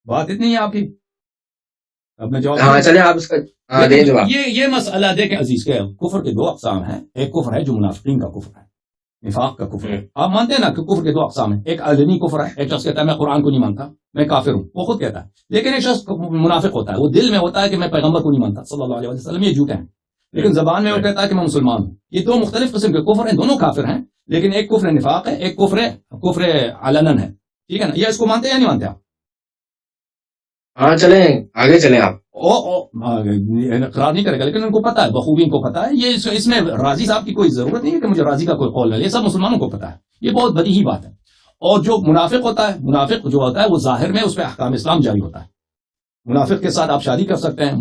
S2: بات اتنی ہے آپ کی. اب میں جواب
S1: ہاں چلیں آپ اس کا دیں جواب.
S2: یہ مسئلہ دیکھیں عزیز کے کفر کے 2 اقسام ہیں. ایک کفر ہے جو منافقین کا کفر ہے، نفاق کا کفر ہے. آپ مانتے ہیں نا کہ کفر کے 2 اقسام ہیں. ایک علنی کفر ہے، ایک شخص کہتا ہے میں قرآن کو نہیں مانتا، میں کافر ہوں، وہ خود کہتا ہے. لیکن ایک شخص منافق ہوتا ہے، وہ دل میں ہوتا ہے کہ میں پیغمبر کو نہیں مانتا صلی اللہ علیہ وسلم، یہ جھوٹے ہیں، لیکن زبان میں وہ کہتا ہے کہ میں مسلمان ہوں. یہ 2 مختلف قسم کے کفر ہیں، دونوں کافر ہیں، لیکن ایک کفر نفاق ہے، ایک کفر علنن ہے. ٹھیک ہے نا. یہ اس کو مانتے ہیں یا نہیں مانتے آپ؟
S1: ہاں چلیں آگے چلیں. آپ
S2: اقرار نہیں کرے گا، لیکن ان کو پتا ہے، بخوبی ان کو پتا ہے. یہ اس میں راضی صاحب کی کوئی ضرورت نہیں ہے کہ مجھے راضی کا کوئی قول ہے، یہ سب مسلمانوں کو پتا ہے. یہ بہت بڑی ہی بات ہے. اور جو منافق ہوتا ہے، منافق جو ہوتا ہے وہ ظاہر میں اس پہ احکام اسلام جاری ہوتا ہے. منافق کے ساتھ آپ شادی کر سکتے ہیں.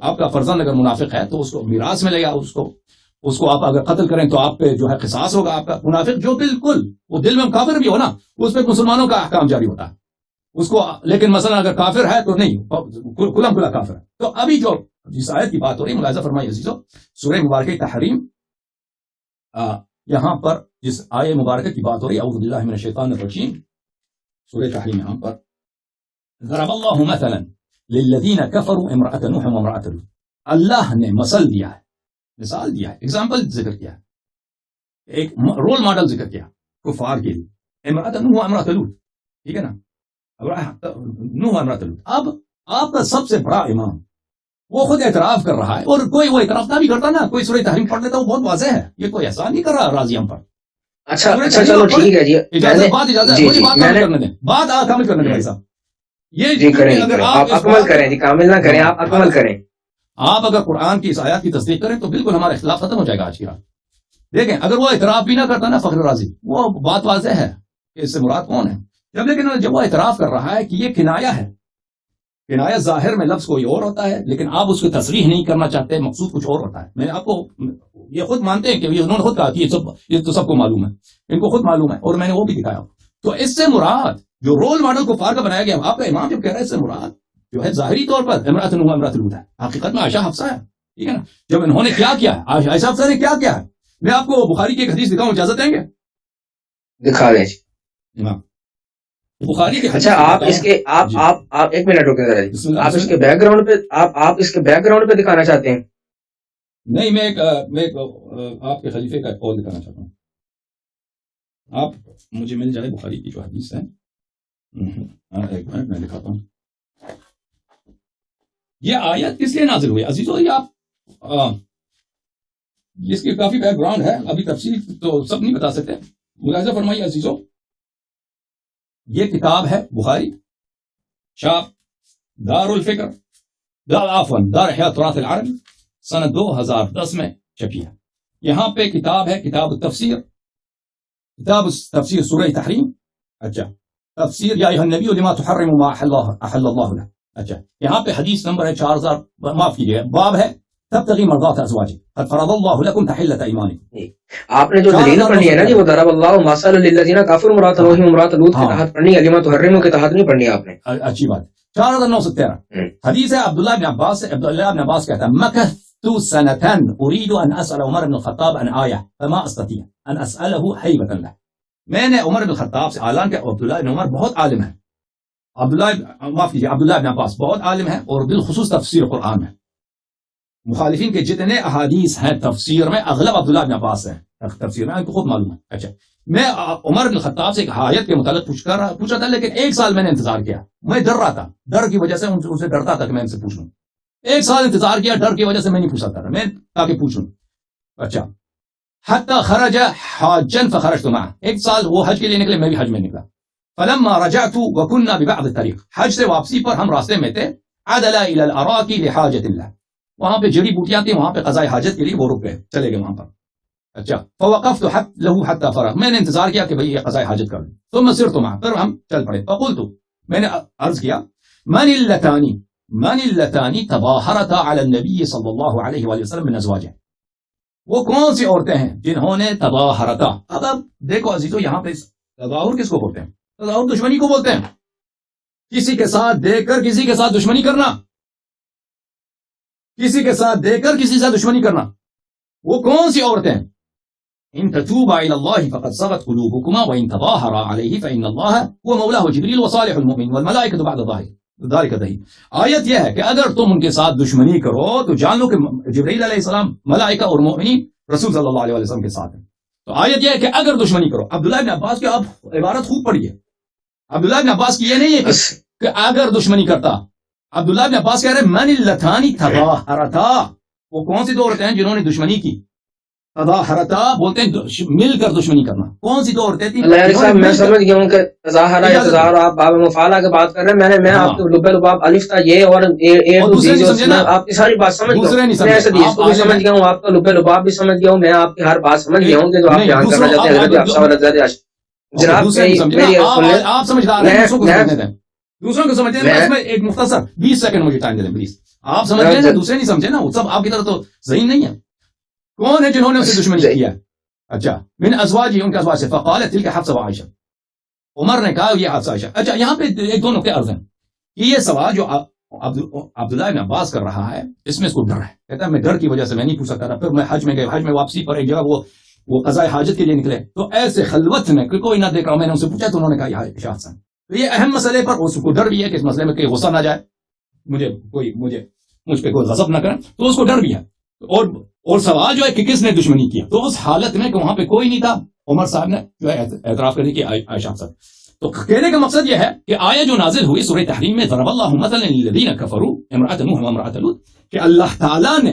S2: آپ کا فرزند اگر منافق ہے تو اس کو میراث ملے گا، اس کو آپ اگر قتل کریں تو آپ پہ جو ہے قصاص ہوگا. آپ کا منافق جو بالکل وہ دل میں کافر بھی ہو نا، اس پہ مسلمانوں کا احکام جاری ہوتا ہے اس کو. لیکن مثلا اگر کافر ہے تو نہیں، کھلا کھلا کافر ہے. تو ابھی جو جس آیت کی بات ہو رہی ہے، ملاحظہ فرمائیے عزیزو، سورہ مبارکہ تحریم، یہاں پر جس آیہ مبارکہ کی بات ہو رہی ہے، اعوذ باللہ من الشیطان الرجیم، سورہ تحریم، یہاں پر ضرب اللہ مثلا للذین کفروا امرأۃ نوح وامرأۃ لوط. اللہ نے مثل دیا ہے، مثال دیا ہے، ایگزامپل ذکر کیا ہے، ایک رول ماڈل ذکر کیا کفار کے لیے. امرأۃ نوح وامرأۃ لوط، ٹھیک ہے نا. نوح وامرأۃ لوط. اب آپ کا سب سے بڑا امام وہ خود اعتراف کر رہا ہے، اور کوئی وہ اعتراف نہ بھی کرتا نا، کوئی سورہ تحریم پڑھ لیتا، وہ بہت واضح ہے. یہ کوئی احسان نہیں کر رہا راضی ہم پر.
S1: اچھا چلو ٹھیک ہے جی،
S2: اجازت مجھے بات کامل کرنے دیں، بات کامل کرنے دیں بھائی صاحب. یہ
S1: اگر آپ عمل کریں جی، کامل نہ کریں، آپ عمل کریں.
S2: آپ اگر قرآن کی اس آیات کی تصدیق کریں تو بالکل ہمارا اختلاف ختم ہو جائے گا آج کی رات. دیکھیں اگر وہ اعتراف بھی نہ کرتا نا فخر رازی، وہ بات واضح ہے کہ اس سے مراد کون ہے. جب وہ اعتراف کر رہا ہے کہ یہ کنایہ ہے، کنایہ ظاہر میں لفظ کوئی اور ہوتا ہے، لیکن آپ اس کی تصریح نہیں کرنا چاہتے، مقصود کچھ اور ہوتا ہے. میں آپ کو یہ خود مانتے ہیں کہ انہوں نے خود کہا کہ یہ تو سب کو معلوم ہے، ان کو خود معلوم ہے، اور میں نے وہ بھی دکھایا. تو اس سے مراد جو رول ماڈل کفار کا بنایا گیا، آپ کا امام جب کہہ رہا ہے اس سے مراد جو ہے ظاہری طور پر امرأۃ نوح امرأۃ لوط ہے، حقیقت میں عائشہ حفصہ ہے. ٹھیک ہے نا. جب انہوں نے کیا کیا ہے، عائشہ حفصہ نے کیا کیا ہے، میں آپ کو بخاری کی ایک حدیث دکھاؤں، اجازت دیں گے؟
S1: دکھا دیں جی.
S2: بخاری کے
S1: اچھا آپ اس کے آپ ایک منٹ رکیں ذرا، آپ اس کے بیک گراؤنڈ پہ آپ اس کے بیک گراؤنڈ پہ دکھانا چاہتے ہیں؟
S2: نہیں، میں آپ کے خلیفے کا قول دکھانا چاہتا ہوں. آپ مجھے مل جائے بخاری کی جو حدیث ہے، ایک منٹ میں دکھاتا ہوں. یہ آیت کس لیے نازل ہوئی عزیزو؟ یہ آپ اس کی کافی بیک گراؤنڈ ہے، ابھی تفصیل تو سب نہیں بتا سکتے. ملاحظہ فرمائیے عزیزو، یہ کتاب ہے بخاری، شاپ دار الفکر، دار احیاء تراث العرب، سنہ 2010 میں چھپی ہے. یہاں پہ کتاب ہے کتاب التفسیر، کتاب تفسیر سورہ تحریم. اچھا، تفسیر یا ایھا النبی لما تحرم ما احل اللہ لہ. اچھا، یہاں پہ حدیث نمبر ہے 4000، معاف کیجیے، باب ہے تبتغي مرضات ازواجك قد فرض الله لكم تحلة ايمانكم.
S1: آپ نے جو دلیل پڑھی ہے نا جی وہ ضرب اللہ مثلا للذین کفروا امرأۃ نوح امرأۃ لوط کے تحت پڑھنی ہے، لما تحرموا کے تحت نہیں پڑھنی آپ نے.
S2: اچھی بات. 4913 حدیث ہے عبداللہ بن عباس سے. عبداللہ بن عباس کہتا ہے مکثت سنة اريد ان اسأل عمر بن الخطاب عن آية فما استطيع ان اسأله حيبة له. میں نے عمر بن الخطاب سے اعلان کیا. عبداللہ بن عمر بہت عالم ہے، عبداللہ بن عباس بہت عالم ہے، اور بالخصوص تفسیر قرآن میں مخالفین کے جتنے احادیث ہیں تفسیر میں اغلب عبداللہ بن عباس ہیں تفسیر میں، ان کو خود معلوم ہے. اچھا میں عمر بن الخطاب سے ایک آیت کے متعلق پوچھا تھا، لیکن 1 سال میں نے انتظار کیا. میں ڈر رہا تھا، ڈر کی وجہ سے ان سے ڈرتا تھا کہ میں ان سے پوچھ لوں. 1 سال انتظار کیا، ڈر کی وجہ سے میں نہیں پوچھا تھا، میں تاکہ پوچھ لوں. اچھا حتی خرج حاجا فخرجت معه. 1 سال وہ حج کے لیے نکلے، میں بھی حج میں نکلا. فلما رجعت وكنا ببعض الطريق. حج سے واپسی پر ہم راستے میں تھے. عدل الى الاراك لحاجة الله. وہاں پہ جڑی بوٹیاں تھیں، وہاں پہ قضاء حاجت کے لیے وہ رک گئے، چلے گئے وہاں پر. اچھا فوقفت له حتى فرغ. میں نے انتظار کیا کہ بھئی یہ قضاء حاجت کر لیں. ثم سرت معه. پھر ہم چل پڑے. فقلت میں نے عرض کیا من اللتان تظاہرتا علی النبی صلی اللہ علیہ وآلہ وسلم من ازواجہ. وہ کون سی عورتیں ہیں جنہوں نے تظاہرتا. اب دیکھو عزیزو، یہاں پہ تظاہر کس کو بولتے ہیں؟ تظاہر دشمنی کو بولتے ہیں. کسی کے ساتھ دیکھ کر کسی کے ساتھ دشمنی کرنا، کسی کے ساتھ دیکھ کر کسی سے دشمنی کرنا. وہ کون سی عورتیں ہیں؟ ان تتوبا الى الله فقد صغت قلوبكما وان تظاهرا عليه فان الله هو مولاه جبريل وصالح المؤمن والملائكه بعد ذلك ظهير. آیت یہ ہے کہ اگر تم ان کے ساتھ دشمنی کرو تو جان لو کہ جبرائیل علیہ السلام، ملائکہ اور مومنین رسول صلی اللہ علیہ وسلم کے ساتھ ہیں. تو آیت یہ ہے کہ اگر دشمنی کرو. عبداللہ بن عباس کی اب عبارت خوب پڑھیے. عبداللہ بن عباس کی یہ نہیں ہے کہ اگر دشمنی کرتا. عبداللہ بن عباس کہہ رہے من اللتان تظاہرتا. وہ کون سی دو عورتیں ہیں جنہوں نے دشمنی کی؟ تظاہرتا بولتے ہیں مل کر دشمنی کرنا. کون سی دو عورتیں تھیں؟
S1: میں سمجھ گیا ہوں کہ تظاہرہ یا تظاہر آپ باب مفعلہ کی بات کر رہے ہیں. میں آپ کو لب لباب الف تھا یہ اور آپ کی ساری بات سمجھ گیا ہوں. میں ایسے حدیث کو بھی سمجھ گیا ہوں، آپ کا لب لباب بھی سمجھ گیا ہوں. میں آپ کی ہر بات سمجھ گیا ہوں کہ جو آپ بیان کرنا چاہتے ہیں جناب.
S2: آپ سمجھدار ہیں، دوسروں کو سمجھتے ہیں. اس میں ایک مختصر 20 سیکنڈ مجھے ٹائم دے دیں پلیز. آپ سمجھ گئے نا، دوسرے نہیں سمجھے نا. وہ سب آپ کی طرح تو ذہین نہیں ہے. کون ہے جنہوں نے اسے دشمنی کیا؟ اچھا من ازواجی، ان کے ازواج سے. فقالت تلک حفصہ و عائشہ. عمر نے کہا یہ حفصہ عائشہ. اچھا یہاں پہ ایک دو نقطے عرض ہیں کہ یہ سوال جو عبداللہ بن عباس کر رہا ہے اس میں اس کو ڈر ہے. کہتا ہے میں ڈر کی وجہ سے میں نہیں پوچھ سکتا. پھر میں حج میں گئے، حج میں واپسی پر ایک جگہ وہ قضاء حاجت کے لیے نکلے تو ایسے خلوت میں کوئی نہ دیکھ رہا ہوں. میں نے ان سے پوچھا تو انہوں نے کہا یہ عائشہ حفصہ. تو یہ اہم مسئلے پر اس کو ڈر بھی ہے کہ اس مسئلے میں کوئی غصہ نہ جائے، مجھ پہ کوئی غضب نہ کرے، تو اس کو ڈر بھی ہے. اور سوال جو ہے کہ کس نے دشمنی کیا، تو اس حالت میں کہ وہاں پہ کوئی نہیں تھا، عمر صاحب نے جو ہے اعتراف کر دی کہ عائشہ حفصہ. تو کہنے کا مقصد یہ ہے کہ آیت جو نازل ہوئی سورہ تحریم میں ضرب اللہ مثلا للذین کفروا امرأۃ نوح و امرأۃ لوط، کہ اللہ تعالیٰ نے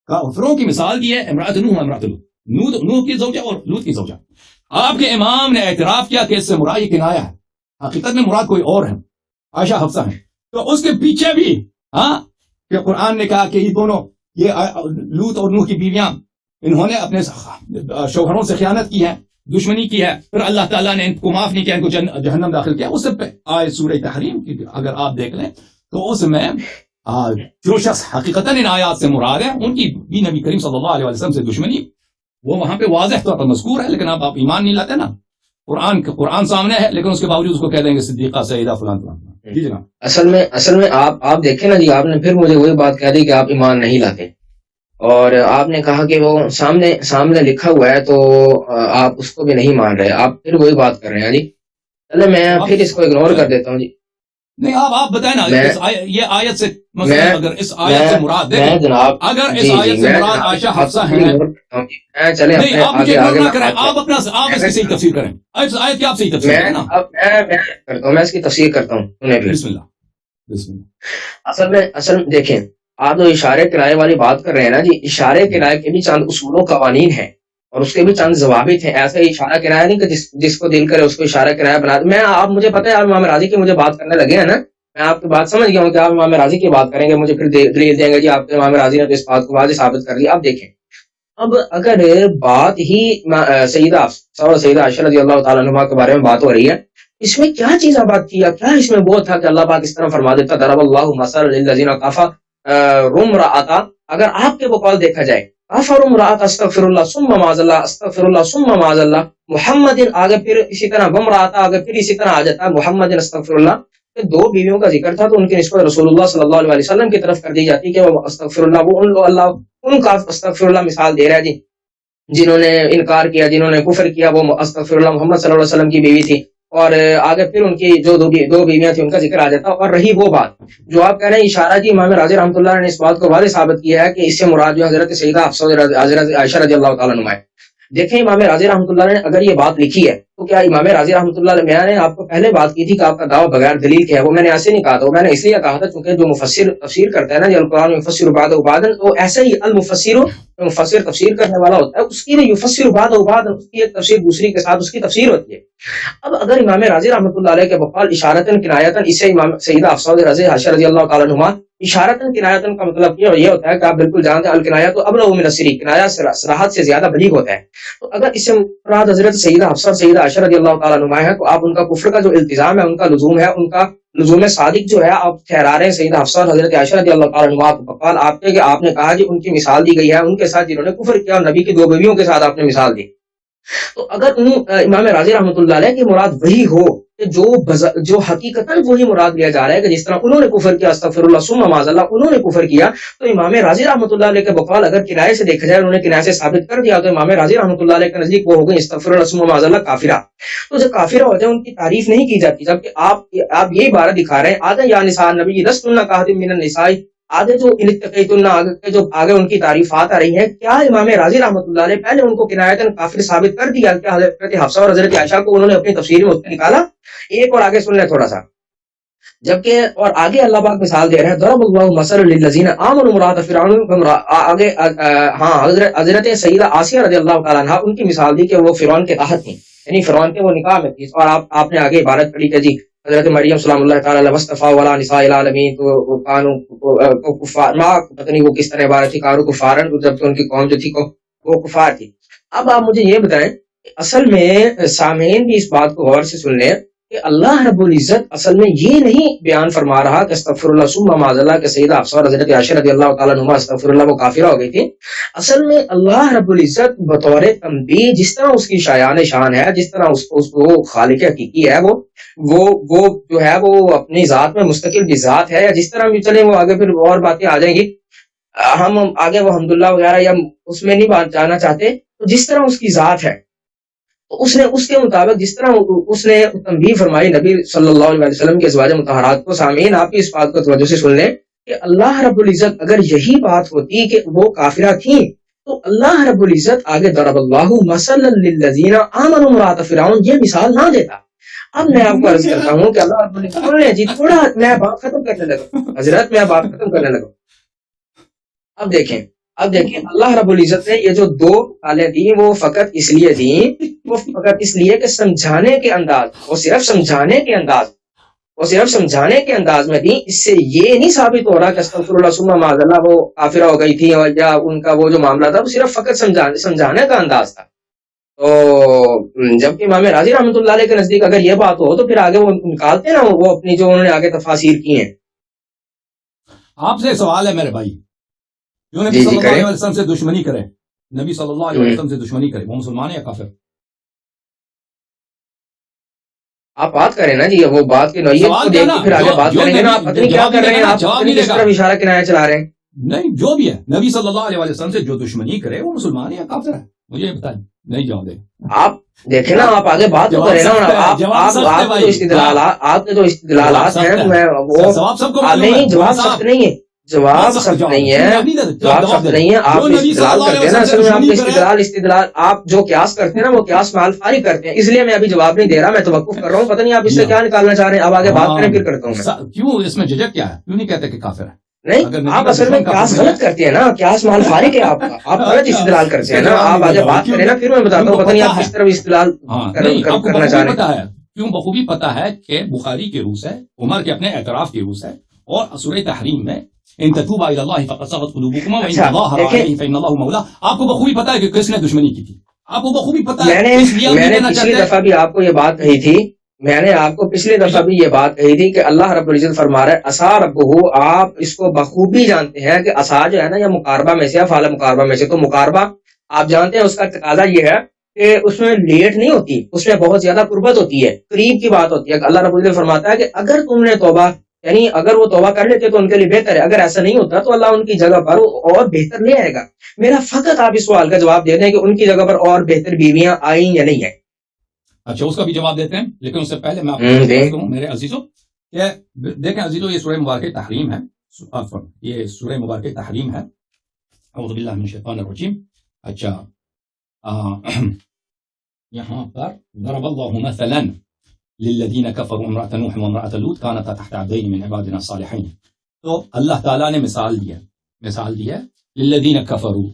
S2: کافروں کی مثال دی ہے امرأۃ نوح و امرأۃ لوط، نوح کی زوجہ اور لوط کی زوجہ. آپ کے امام نے اعتراف کیا کہ اس سے مراد یہ کنایہ ہے، حقیقت میں مراد کوئی اور ہے، عائشہ حفصہ ہیں. تو اس کے پیچھے بھی کہ قرآن نے کہا کہ یہ دونوں، یہ لوط اور نوح کی بیویاں، انہوں نے اپنے شوہروں سے خیانت کی ہے، دشمنی کی ہے، پھر اللہ تعالیٰ نے ان کو معاف نہیں کیا، ان کو جہنم داخل کیا. اس سے آئے سورہ تحریم کی اگر آپ دیکھ لیں تو اس میں جو شخص حقیقتاً ان آیات سے مراد ہے ان کی بھی نبی کریم صلی اللہ علیہ وسلم سے دشمنی وہ وہاں پہ واضح طور پر مذکور ہے. لیکن آپ ایمان نہیں لاتے نا. قرآن سامنے ہے لیکن اس کے باوجود اس کو کہہ دیں گے صدیقہ سیدہ فلان فلان. جی جناب.
S1: اصل میں آپ دیکھیں نا جی، آپ نے پھر مجھے وہی بات کہہ دی کہ آپ ایمان نہیں لاتے، اور آپ نے کہا کہ وہ سامنے لکھا ہوا ہے تو آپ اس کو بھی نہیں مان رہے. آپ پھر وہی بات کر رہے ہیں جی. چلے میں پھر اس کو اگنور کر دیتا ہوں جی. نہیں
S2: آپ بتائیں نا یہ آیت سے اگر اس آیت سے مراد ہے،
S1: جناب
S2: اگر اس آیت سے مراد عائشہ حفصہ ہیں،
S1: چلے
S2: نہیں آپ مجھے اگنور نہ کریں، آپ اس کی صحیح تفسیر کریں. اس آیت کی آپ صحیح تفسیر کریں نا.
S1: میں اس کی تفسیر کرتا ہوں.
S2: بسم اللہ.
S1: اصل دیکھیں، آپ جو اشارے کرائے والی بات کر رہے ہیں نا جی، اشارے کرائے کے بھی چند اصول و قوانین ہیں اور اس کے بھی چند ضوابط ہیں. ایسا ہی اشارہ کرایہ نہیں کہ جس کو دل کرے اس کو اشارہ کرایہ بنا دے. آپ مجھے پتہ ہے آپ امام راضی کی مجھے بات کرنے لگے ہیں نا، میں آپ کی بات سمجھ گیا ہوں کہ آپ امام راضی کی بات کریں گے، مجھے پھر دلیل دیں گے جی آپ کے امام راضی نے تو اس بات کو واضح ثابت کر لیا. اب دیکھیں، اب اگر بات ہی سیدہ عائشہ رضی اللہ تعالیٰ عنہا کے بارے میں بات ہو رہی ہے، اس میں کیا چیز بات کیا، کیا اس میں وہ تھا کہ اللہ پاک اس طرح فرما دیتا ضرب اللہ مثلا للذین کفروا امرأۃ اگر آپ کے بقول دیکھا جائے کافر امرات استغفراللہ ثم معذلہ استغفراللہ ثم معذلہ محمد آگے پھر اسی طرح ومرات آگے پھر اسی طرح آ جاتا ہے محمد استغفراللہ. دو بیویوں کا ذکر تھا تو ان کی نسبت رسول اللہ صلی اللہ علیہ وسلم کی طرف کر دی جاتی کہ وہ استغفراللہ وہ ان کا استغفراللہ مثال دے رہا ہے جی جنہوں نے انکار کیا جنہوں نے کفر کیا وہ استغفراللہ محمد صلی اللہ علیہ وسلم کی بیوی تھی. اور آگے پھر ان کی جو دو بیویاں تھیں ان کا ذکر آ جاتا. اور رہی وہ بات جو آپ کہہ رہے ہیں اشارہ جی امام راضی رحمۃ اللہ نے اس بات کو واضح ثابت کیا ہے کہ اس سے مراد جو حضرت سیدہ حفصہ حضرت عائشہ رضی اللہ تعالیٰ عنہا ہے. دیکھیں امام راضی رحمۃ اللہ نے اگر یہ بات لکھی ہے تو کیا امام راضی رحمۃ اللہ علیہ میں نے آپ کو پہلے بات کی تھی کہ آپ کا دعویٰ بغیر دلیل کے ہے وہ میں نے ایسے نہیں کہا تھا. میں نے اس لیے کہا تھا چونکہ جو مفسر تفسیر کرتا ہے نا القرآن یفسر بعضہ بعضا تو ایسے ہی المفسر مفسر تفسیر کرنے والا ہوتا ہے اس کی یفسر بعضہ بعضا اس کی ایک تفسیر دوسری کے ساتھ اس کی تفسیر ہوتی ہے. اب اگر امام راضی رحمۃ اللہ علیہ کے بقول اشارتاً کنایتاً اسے امام سیدہ حفصہ عائشہ رضی اللہ تعالیٰ عنہما اشارتاً کنایتاً کا مطلب یہ ہوتا ہے کہ آپ بالکل جانتے ہیں الکنایہ تو ابلغ من الصریح کنایہ صراحت سے زیادہ بلیغ ہوتا ہے. تو اگر اس سے مراد حضرت سیدہ حفصہ سیدہ عائشہ رضی اللہ تعالیٰ عنہما ہے تو آپ ان کا کفر کا جو التزام ہے ان کا لزوم ہے ان کا لزوم صادق جو ہے آپ ٹھہرا رہے ہیں سیدہ حفصہ اور حضرت عائشہ رضی اللہ تعالیٰ عنہما بقول آپ کے کہ آپ نے کہا کہ ان کی مثال دی گئی ہے ان کے ساتھ جنہوں نے کفر کیا اور نبی کی دو بیویوں کے ساتھ آپ نے مثال دی. تو اگر امام راضی رحمۃ اللہ علیہ کی مراد وہی ہو کہ جو حقیقتاً وہی مراد لیا جا رہا ہے کہ جس طرح انہوں نے کفر کیا استغفر اللہ ثم معاذ اللہ انہوں نے کفر کیا تو امام راضی رحمۃ اللہ علیہ کے بقول اگر کنایے سے دیکھا جائے انہوں نے کنایے سے ثابت کر دیا تو امام راضی رحمۃ اللہ علیہ کے نزدیک وہ ہو گئی استغفر اللہ ثم معاذ اللہ کافرہ. تو جو کافرہ ہوتے ہیں ان کی تعریف نہیں کی جاتی جبکہ آپ یہی عبارت دکھا رہے ہیں آگے یا نساء نبی لستن کاہدم من النساء آگے جو آگے ان کی تعریفات آ رہی ہیں. کیا امام راضی رحمۃ اللہ علیہ پہلے ان کو کنایتاً کافر ثابت کر دیا کہ حضرت حفصہ اور حضرت عائشہ کو انہوں نے اپنی تفسیر میں نکالا. ایک اور آگے سن لیں تھوڑا سا جبکہ اور آگے اللہ پاک مثال دے رہے ہیں ضرب اللہ مثلا للذین آمنوا امرأۃ فرعون آگے حضرت سیدہ آسیہ رضی اللہ تعالیٰ عنہا ان کی مثال دی کہ وہ فرعون کے تحت تھیں یعنی فرعون کے وہ نکاح میں تھی. اور آپ نے آگے عبارت پڑھی کہ جی حضرت مریم سلام اللہ تعالیٰ علیہ وصطفیٰ ولا نساء العالمین تو کانوا کفار پتہ نہیں وہ کس طرح عبارت تھی کارو کفارن جبکہ ان کی قوم جو تھی وہ کفار تھی. اب آپ مجھے یہ بتائیں اصل میں سامعین بھی اس بات کو غور سے سن لیں کہ اللہ رب العزت اصل میں یہ نہیں بیان فرما رہا کہ استغفر اللہ ثم معاذ اللہ کہ سیدہ حفصہ اور حضرت عائشہ رضی اللہ تعالیٰ عنہما استغفر اللہ وہ کافرہ ہو گئی تھی. اصل میں اللہ رب العزت بطور تنبیہ جس طرح اس کی شایان شان ہے جس طرح اس کو خالق حقیقی ہے وہ جو ہے وہ اپنی ذات میں مستقل بھی ذات ہے یا جس طرح بھی چلیں وہ آگے پھر اور باتیں آ جائیں گی ہم آگے وہ الحمدللہ وغیرہ یا اس میں نہیں بات جانا چاہتے. تو جس طرح اس کی ذات ہے اس نے اس کے مطابق جس طرح اس نے تنبیہ فرمائی نبی صلی اللہ علیہ وسلم کے ازواج مطہرات کو. سامعین آپ اس بات کو توجہ سے سن لیں کہ اللہ رب العزت اگر یہی بات ہوتی کہ وہ کافرہ تھیں تو اللہ رب العزت آگے ضرب اللہ مثلا للذین آمنوا امرأۃ فرعون یہ مثال نہ دیتا. اب میں آپ کو عرض کرتا ہوں کہ اللہ رب العزت جی تھوڑا میں بات ختم کرنے لگا حضرت میں بات ختم کرنے لگا. اب دیکھیں اللہ رب العزت نے یہ جو دو مثالیں دی وہ فقط اس لیے دیں وہ فقط اس لیے کہ سمجھانے کے انداز وہ صرف سمجھانے کے انداز میں دیں. اس سے یہ نہیں ثابت ہو رہا کہ استغفر اللہ ثم معاذ اللہ وہ کافرہ ہو گئی تھی اور یا ان کا وہ جو معاملہ تھا وہ صرف فقط سمجھانے کا انداز تھا. تو جبکہ امام راضی رحمۃ اللہ علیہ کے نزدیک اگر یہ بات ہو تو پھر آگے وہ نکالتے نا وہ اپنی جو انہوں نے آگے تفاسیر کی ہیں.
S2: آپ سے سوال ہے میرے بھائی جو نبی صلی اللہ علیہ وسلم سے دشمنی کرے نبی صلی اللہ علیہ وسلم سے دشمنی کرے وہ مسلمان ہے یا کافر؟
S1: آپ بات کریں نا جی وہ بات کی نوعیت کو دیکھ کے پھر آگے بات کریں گے نا. آپ پتہ کیا کر رہے ہیں آپ کس طرف اشارہ کنایہ چلا رہے ہیں.
S2: نہیں جو بھی ہے نبی صلی اللہ علیہ وسلم سے جو دشمنی کرے وہ مسلمان ہے یا کافر ہے مجھے بتائیں. نہیں جاؤ دے آپ
S1: دیکھیں نا آپ آگے بات کریں نا آپ کے جو استدلالات ہیں وہ نہیں جواب سخت نہیں ہے جواب سخت نہیں ہے آپ استدلال کرتے ہیں نا اصل میں آپ استدلال آپ جو قیاس کرتے ہیں نا وہ قیاس مال فارغ کرتے ہیں. اس لیے میں ابھی جواب نہیں دے رہا میں توقف کر رہا ہوں. پتہ نہیں آپ اس سے کیا نکالنا چاہ رہے ہیں. اب آگے بات کریں پھر کرتا ہوں میں.
S2: کیوں اس میں جھجک کیا ہے کیوں نہیں کہتے کہ کافر ہے؟
S1: نہیں آپ اصل میں قیاس غلط کرتے ہیں نا قیاس مال فارغ ہے آپ کا آپ غلط استدلال کرتے ہیں نا. آپ آگے بات کریں نا پھر میں بتاتا ہوں. پتہ نہیں آپ کس طرح استدلال کرنا چاہ رہے ہیں.
S2: کیوں بخوبی پتا ہے کہ بخاری کے روس ہے عمر کے اپنے اعتراف کے روس ہے اور سورہ تحریم میں ان تتوبا الی اللہ فقد صغت قلوبکما وان ظاہر علیہ فان اللہ مولا. آپ کو بخوبی پتا ہے کہ کس نے دشمنی کی تھی. آپ کو بخوبی پتا ہے
S1: میں نے پچھلی دفعہ بھی آپ کو یہ بات کہی تھی میں نے آپ کو پچھلی دفعہ بھی یہ بات کہی تھی کہ اللہ رب العزت فرما رہا ہے عصا ربہ، آپ اس کو بخوبی جانتے ہیں کہ عصا جو ہے نا، یہ مقاربہ میں سے ہے، فعل مقاربہ میں سے. تو مقاربہ آپ جانتے ہیں اس کا تقاضا یہ ہے کہ اس میں لیٹ نہیں ہوتی، اس میں بہت زیادہ قربت ہوتی ہے، قریب کی بات ہوتی ہے. کہ اللہ رب العزت فرماتا ہے کہ اگر تم نے توبہ، یعنی اگر وہ توبہ کر لیتے تو ان کے لیے بہتر ہے، اگر ایسا نہیں ہوتا تو اللہ ان کی جگہ پر اور بہتر لے آئے گا. میرا فقط آپ اس سوال کا جواب دے دیں کہ ان کی جگہ پر اور بہتر بیویاں آئیں یا نہیں آئیں.
S2: اچھا، اس کا بھی جواب دیتے ہیں، لیکن اس سے پہلے میں آپ کو ہوں میرے عزیزوں کہ دیکھیں عزیزوں، یہ سورہ مبارکہ تحریم ہے، یہ سورہ مبارکہ تحریم ہے. اعوذ باللہ من الشیطان الرجیم. اچھا، یہاں پر ضرب اللہ مثلا للذین کفروا امرأة نوح وامرأة لوط كانتا تحت عبدین من عبادنا الصالحین. تو اللہ تعالیٰ نے مثال دی ہے للذین کفروا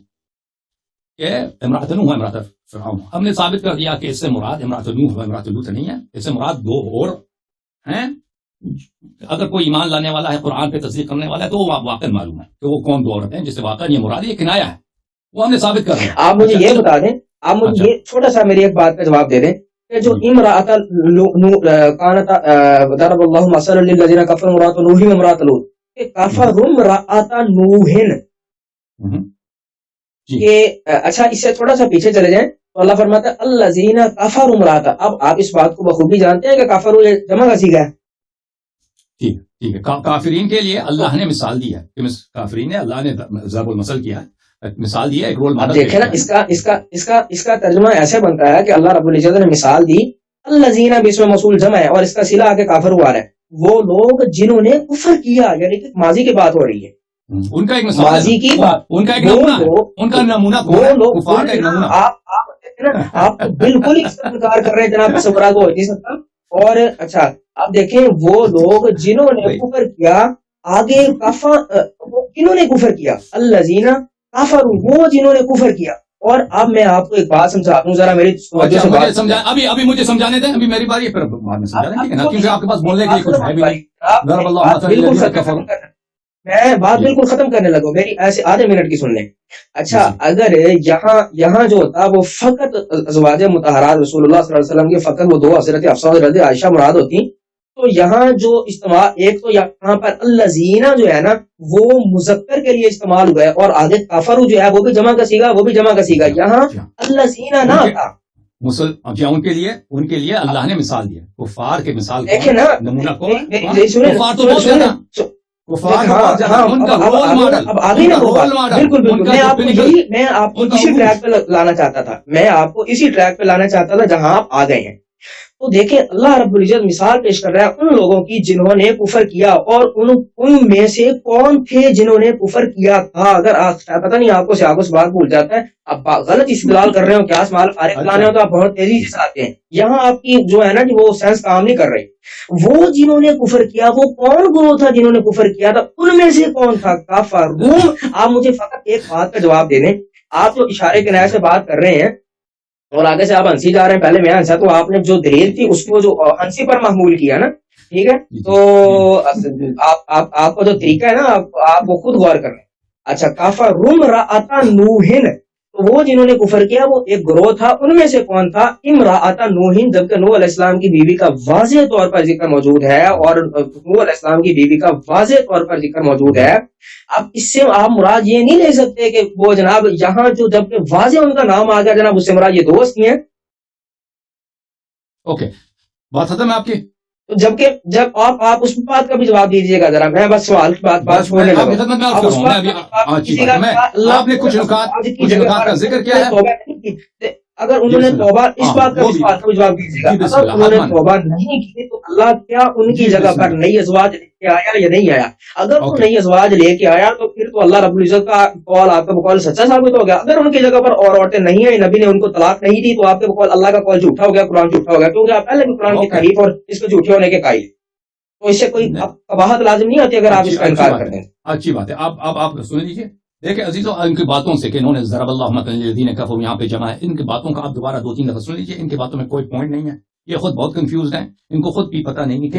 S2: کہ امرأة نوح و امرأة فرعون. ہم نے ثابت کر دیا کہ اس سے مراد امرأة نوح و امرأة لوط نہیں ہے، اس سے مراد دو اور ہیں. اگر کوئی ایمان لانے والا ہے، قرآن پہ تصدیق کرنے والا ہے، تو وہ واقع معلوم ہے کہ وہ کون دو عورتیں ہیں جس سے واقع یہ مراد یہ کنایا ہے، وہ ہم نے ثابت کر دیا.
S1: آپ مجھے یہ بتا دیں، آپ مجھے یہ چھوٹا سا میری ایک بات کا جواب دے دیں کہ جو امرأۃ کانت ضرب اللہ مثلا للذین کفروا امرأۃ نوح و امرأۃ لوط، کہ کفروا امرأۃ نوح، کہ اچھا اس سے تھوڑا سا پیچھے چلے جائیں تو اللہ فرماتا ہے الذین کفروا امرأۃ. اب آپ اس بات کو بخوبی جانتے ہیں کہ کفروا یہ جمع کا صیغہ ہے.
S2: ٹھیک ہے، کافرین کے لیے اللہ نے مثال دی ہے، کافرین نے اللہ نے ضرب المثل کیا ہے، مثال دی ہے، ایک رول ماڈل.
S1: دیکھیں نا، اس کا ترجمہ ایسے بنتا ہے کہ اللہ رب العزت نے مثال دی، الذین بھی اس میں موصول جمع ہے اور اس کا صلہ آگے کافر ہوا ہے، وہ لوگ جنہوں نے کفر کیا، یعنی کہ ماضی کی بات ہو رہی ہے،
S2: ان کا ایک مثال،
S1: ماضی کی بات،
S2: ان کا ایک نمونہ، ان کا نمونہ کفار کا ایک نمونہ.
S1: آپ بالکل ہی انکار کر رہے ہیں جناب، سبرا کو نہیں سکتا. اور اچھا آپ دیکھیں وہ لوگ جنہوں نے کفر کیا، آگے کنہوں نے کفر کیا، الذین کفروا، وہ جنہوں نے کفر کیا. اور اب میں آپ کو ایک بات سمجھاتا ہوں، ذرا میری توجہ سے بات سمجھائیں.
S2: ابھی مجھے سمجھانے دیں، ابھی میری باری ہے، پھر بعد میں سمجھا دیں، کیونکہ آپ کے پاس بولنے کے لیے کچھ ہے بھی نہیں.
S1: میں بات بالکل ختم کرنے لگا، میری ایسے آدھے منٹ کی سن لیں. اچھا، اگر یہاں جو ہوتا وہ فقط ازواج مطہرات رسول اللہ صلی اللہ علیہ وسلم کے فقط وہ دو حضرت حفصہ اور حضرت عائشہ مراد ہوتی، تو یہاں جو استعمال، ایک تو یہاں پر الذین جو ہے نا وہ مذکر کے لیے استعمال ہوا ہے، اور آگے کفروا جو ہے وہ بھی جمع کا صیغہ، یہاں الذین نہ آتا.
S2: ان کے لیے اللہ نے مثال دیا، کفار کے مثال
S1: دیکھیں نا،
S2: نمونہ کو،
S1: کفار تو بہت زیادہ، اب آگے نا بالکل میں آپ کو اسی ٹریک پہ لانا چاہتا تھا جہاں آپ آ گئے ہیں. تو دیکھیں اللہ رب العزت مثال پیش کر رہا ہے ان لوگوں کی جنہوں نے کفر کیا، اور ان میں سے کون تھے جنہوں نے کفر کیا تھا. اگر پتہ نہیں آپ کو سے بات بھول جاتا ہے، اب غلط استدلال کر رہے ہو، کیا مال فارغ لانے ہو تو آپ بہت تیزی سے آتے ہیں. یہاں آپ کی جو ہے نا کہ وہ سینس کام نہیں کر رہی. وہ جنہوں نے کفر کیا، وہ کون گروہ تھا جنہوں نے کفر کیا تھا، ان میں سے کون تھا کافرون. آپ مجھے فقط ایک بات کا جواب دے دیں. آپ جو اشارے کنایہ سے بات کر رہے ہیں اور آگے سے آپ ہنسی جا رہے ہیں، پہلے میں ہنسا تو آپ نے جو دلیل تھی اس کو جو ہنسی پر محمول کیا نا، ٹھیک ہے، تو آپ کا جو طریقہ ہے نا آپ وہ خود غور کر رہے ہیں. اچھا، کافروا امرأۃ نوح، تو وہ جنہوں نے کفر کیا وہ ایک گروہ تھا، ان میں سے کون تھا امرأۃ نوح، جبکہ نوح علیہ السلام کی بیوی کا واضح طور پر ذکر موجود ہے، اور نوح علیہ السلام کی بیوی کا واضح طور پر ذکر موجود ہے. اب اس سے آپ مراد یہ نہیں لے سکتے کہ وہ جناب یہاں جو جبکہ واضح ان کا نام آ گیا جناب اس سے مراد یہ دوست ہی ہیں.
S2: اوکے، بات ختم ہے آپ کی.
S1: جب آپ اس بات کا بھی جواب دیجیے گا ذرا، میں بس سوال کی بات چھوڑنے لگا.
S2: آپ نے کچھ نکات کا ذکر کیا ہے،
S1: اگر انہوں نے توبہ، اس بات کا بھی جواب دیجیے گا، اگر انہوں نے توبہ نہیں کی تو اللہ کیا ان کی جگہ پر نئی ازواج لے کے آیا یا نہیں آیا؟ اگر وہ نئی ازواج لے کے آیا تو پھر تو اللہ رب العزت کا قول، آپ کا قول سچا ثابت ہو گیا. اگر ان کی جگہ پر اور عورتیں نہیں آئی، نبی نے ان کو طلاق نہیں دی، تو آپ کے قول، اللہ کا قول جھوٹا ہو گیا، قرآن جھوٹا ہو گیا، کیونکہ آپ پہلے بھی قرآن کی تعریف اور اس کے جھوٹے ہونے کے قائل. تو اس سے کوئی قباحت لازم نہیں آتی اگر آپ اس کا انکار کر دیں.
S2: اچھی بات ہے. آپ سن لیجیے. دیکھیں عزیزوں، ان کی باتوں سے کہ انہوں نے ضرب اللہ مثلا للذین کفروا یہاں پہ جمع ہے، ان کی باتوں کا آپ دوبارہ 2-3 دفعہ سن لیجیے. ان کی باتوں میں کوئی پوائنٹ نہیں ہے، یہ خود بہت کنفیوزڈ ہیں، ان کو خود بھی پتہ نہیں کہ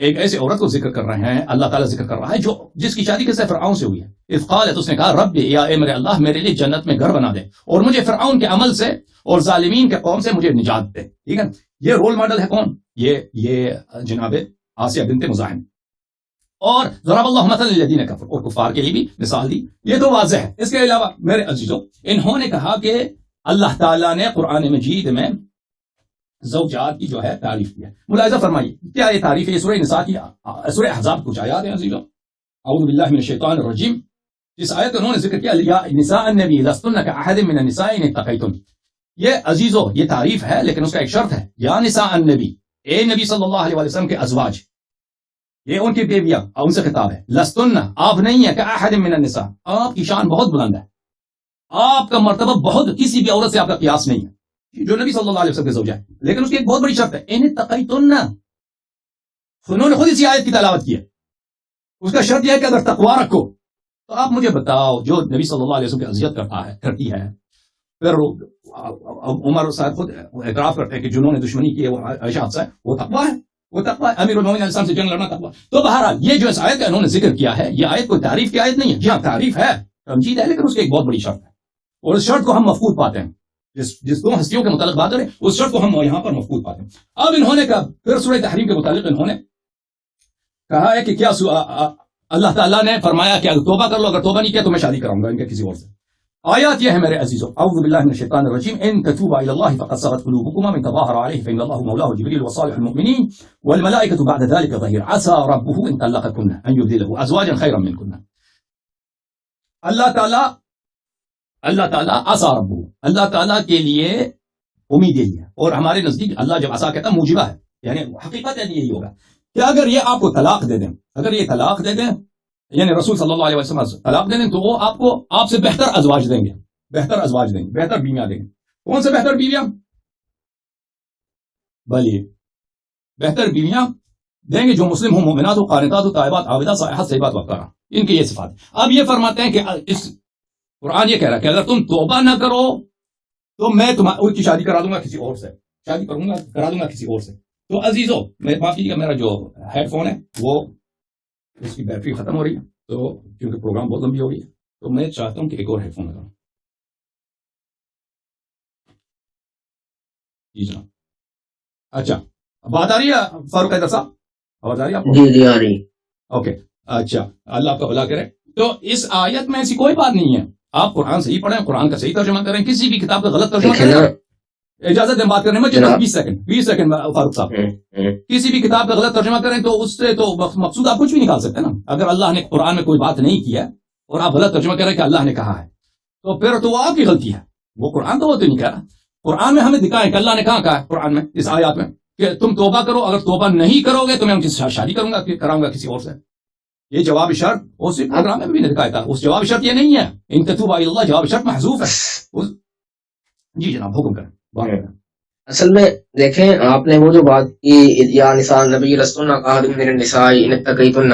S2: ایک ایسے عورت کو ذکر کر رہے ہیں، اللہ تعالیٰ ذکر کر رہا ہے جس کی شادی کس فرعون سے ہوئی ہے۔ اذ قالت، اس نے کہا رب یا اے میرے اللہ، میرے لیے جنت میں گھر بنا دے اور مجھے فرعون کے عمل سے اور ظالمین کے قوم سے مجھے نجات دے۔ ٹھیک ہے، یہ رول ماڈل ہے کون؟ یہ جناب آسیہ بنت مزاحم۔ اور ضرب اللہ مثلا للذین کفروا، اور کفار کے لیے بھی مثال دی۔ یہ تو واضح ہے۔ اس کے علاوہ میرے عزیزوں، انہوں نے کہا کہ اللہ تعالیٰ نے قرآن مجید میں زوجات کی جو ہے تعریف کی ہے۔ ملاحظہ فرمائیے کیا یہ تعریف ہے؟ سورہ نساء کی، سورہ احزاب کچھ آیات ہیں عزیزوں۔ اعوذ باللہ من الشیطان الرجیم، اس آیت انہوں نے ذکر کیا یا نساء النبی لستن کاحد من النساء ان اتقیتم۔ یہ عزیزوں یہ تعریف ہے، لیکن اس کا ایک شرط ہے، یا نساء النبی، اے نبی صلی اللہ علیہ وسلم کے ازواج، یہ ان کی بیویاں، ان سے خطاب ہے۔ لستن، آپ نہیں ہے، کاحد من النساء، آپ کی شان بہت بلند ہے، آپ کا مرتبہ بہت، کسی بھی عورت سے آپ کا قیاس نہیں ہے جو نبی صلی اللہ علیہ وسلم کے زوجہ ہے۔ لیکن اس کی ایک بہت بڑی شرط ہے، ان اتقیتن، انہوں نے خود اسی آیت کی تلاوت کی ہے۔ اس کا شرط یہ ہے کہ اگر تقوی رکھو تو آپ مجھے بتاؤ جو نبی صلی اللہ علیہ وسلم کی اذیت کرتی ہے، پھر عمر صاحب خود اعتراف کرتے ہیں کہ جنہوں نے دشمنی کی ہے وہ عائشہ حفصہ ہے، وہ تقوی ہے، وہ تقوی ہے، امیر المومنین علیہ السلام سے جنگ لڑنا تقوی۔ تو بہرحال یہ جو اس آیت کا انہوں نے ذکر کیا ہے، یہ آیت کوئی تعریف کی آیت نہیں ہے۔ جی ہاں تعریف ہے، تمجید ہے، لیکن اس کی ایک بہت بڑی شرط ہے، اور اس شرط کو ہم مفقود پاتے ہیں۔ جس دو ہستیوں کے متعلق بات کریں اس شرط کو ہم یہاں پر مفقود پاتے ہیں۔ اب انہوں نے کہا، پھر سورہ تحریم کے متعلق انہوں نے کہا ہے کہ کیا اللہ تعالیٰ نے فرمایا کہ اگر توبہ کر لو، اگر توبہ نہیں کیا تو میں شادی کراؤں گا ان کے کسی اور سے۔ آیات یہ ہے میرے عزیزوں، اعوذ باللہ من الشیطان الرجیم، ان تتوبا الی اللہ فقد صغت قلوبکما من تظاہر علیہ فان اللہ مولاه جبریل وصالح المؤمنین والملائکۃ بعد ذلك ظہیر عسى ربه ان طلقکن ان یبدلہ ازواجا خیرا منکن۔ اللہ تعالیٰ عسى ربه، اللہ تعالیٰ کے لیے امید یہی ہے، اور ہمارے نزدیک اللہ جب عسى کہتا ہے موجبہ ہے، یعنی حقیقت یہی ہوگا کہ اگر یہ آپ کو طلاق دے دیں، اگر یہ طلاق دے دیں، یعنی رسول صلی اللہ علیہ وسلم طلاق دے دیں، تو وہ آپ سے بہتر ازواج دیں گے، بہتر ازواج دیں گے، بہتر بیویاں دیں گے۔ کون سے بہتر بیویاں؟ بھلی بہتر بیویاں دیں گے جو مسلم ہوں، مومنات ہو، قانتات ہو، تائبات، عابدات، صائحات، ثیبات، وابکارہ، ان کی یہ صفات۔ اب یہ فرماتے ہیں کہ اس قرآن یہ کہہ رہا ہے کہ اگر تم توبہ نہ کرو تو میں ان کی شادی کرا دوں گا کسی اور سے، شادی کرا دوں گا کسی اور سے۔ تو عزیزوں معاف کیجیے گا، میرا جو ہیڈ فون ہے وہ اس کی بیٹری ختم ہو رہی ہے، تو کیونکہ پروگرام بہت لمبی ہو رہی ہے تو میں چاہتا ہوں کہ ایک اور ہیڈ فون لگاؤں۔ جی جناب، اچھا بات آ رہی ہے فاروق حیدر صاحب؟ آواز آ رہی ہے آپ کو؟
S3: جی آ رہی۔
S2: اوکے اچھا، اللہ آپ کا بھلا کرے۔ تو اس آیت میں ایسی کوئی بات نہیں ہے، آپ قرآن صحیح پڑھیں، قرآن کا صحیح ترجمہ کریں، کسی بھی کتاب کا غلط ترجمہ کریں۔ اجازت دیں بات کرنے میں، 20 سیکنڈ فاروق صاحب، کسی بھی کتاب کا غلط ترجمہ کریں تو اس سے تو مقصود آپ کچھ بھی نکال سکتے ہیں نا۔ اگر اللہ نے قرآن میں کوئی بات نہیں کی ہے اور آپ غلط ترجمہ کر رہے ہیں کہ اللہ نے کہا ہے، تو پھر تو وہ آپ کی غلطی ہے، وہ قرآن تو وہ تو نہیں کہہ رہا۔ قرآن میں ہمیں دکھائیں کہ اللہ نے کہا ہے قرآن میں اس آیات میں کہ تم توبہ کرو، اگر توبہ نہیں کرو گے تو میں ان کی شادی کراؤں گا کسی اور سے۔ یہ جواب شرط اسی پروگرام میں بھی نے دکھایا تھا، اس جواب شرط یہ نہیں ہے، ان تتوبا الی اللہ جواب شرط محذوف ہے۔ جی جناب حکم کریں۔
S3: اصل میں دیکھیں آپ نے وہ جو بات کی، یا نساء النبی لستن کاحد من النساء ان اتقیتن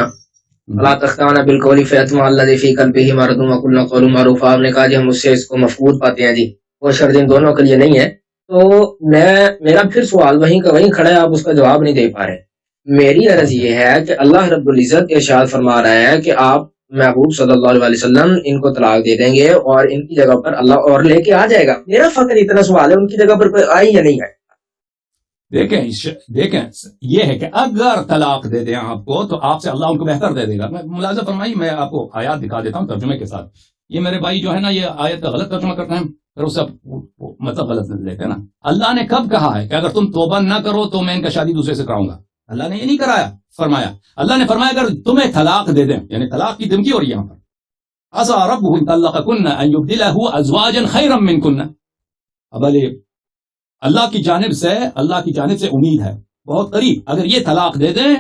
S3: فلا تخضعن بالقول فیطمع الذی فی قلبہ مرض وقلن قولا معروفا۔ آپ نے کہا جی ہم اس سے اس کو مفقود پاتے ہیں، جی وہ شرط ان دونوں کے لیے نہیں ہے۔ تو میرا پھر سوال وہیں کا وہیں کھڑا ہے، آپ اس کا جواب نہیں دے پا رہے۔ میری عرض یہ ہے کہ اللہ رب العزت ارشاد فرما رہا ہے کہ آپ محبوب صلی اللہ علیہ وسلم ان کو طلاق دے دیں گے اور ان کی جگہ پر اللہ اور لے کے آ جائے گا۔ میرا فقط اتنا سوال ہے ان کی جگہ پر کوئی آئی یا نہیں آئی؟
S2: دیکھیں یہ ہے کہ اگر طلاق دے دیں آپ کو تو آپ سے اللہ ان کو بہتر دے دے گا۔ میں ملاحظہ فرمائی، میں آپ کو آیات دکھا دیتا ہوں ترجمے کے ساتھ۔ یہ میرے بھائی جو ہے نا یہ آیت کا غلط ترجمہ کرتے ہیں، پھر اس کا مطلب غلط لیتے ہیں نا۔ اللہ نے کب کہا ہے کہ اگر تم توبہ نہ کرو تو میں ان کا شادی دوسرے سے کراؤں گا؟ اللہ نے یہ نہیں کرایا، فرمایا اللہ نے فرمایا اگر تمہیں طلاق دے دیں، یعنی طلاق کی دھمکی ہو رہی ہے یہاں پر، عسى ربه ان طلقكن ان يبدله ازواجا خيرا منكن۔ اب اللہ کی جانب سے امید ہے بہت قریب، اگر یہ طلاق دے دیں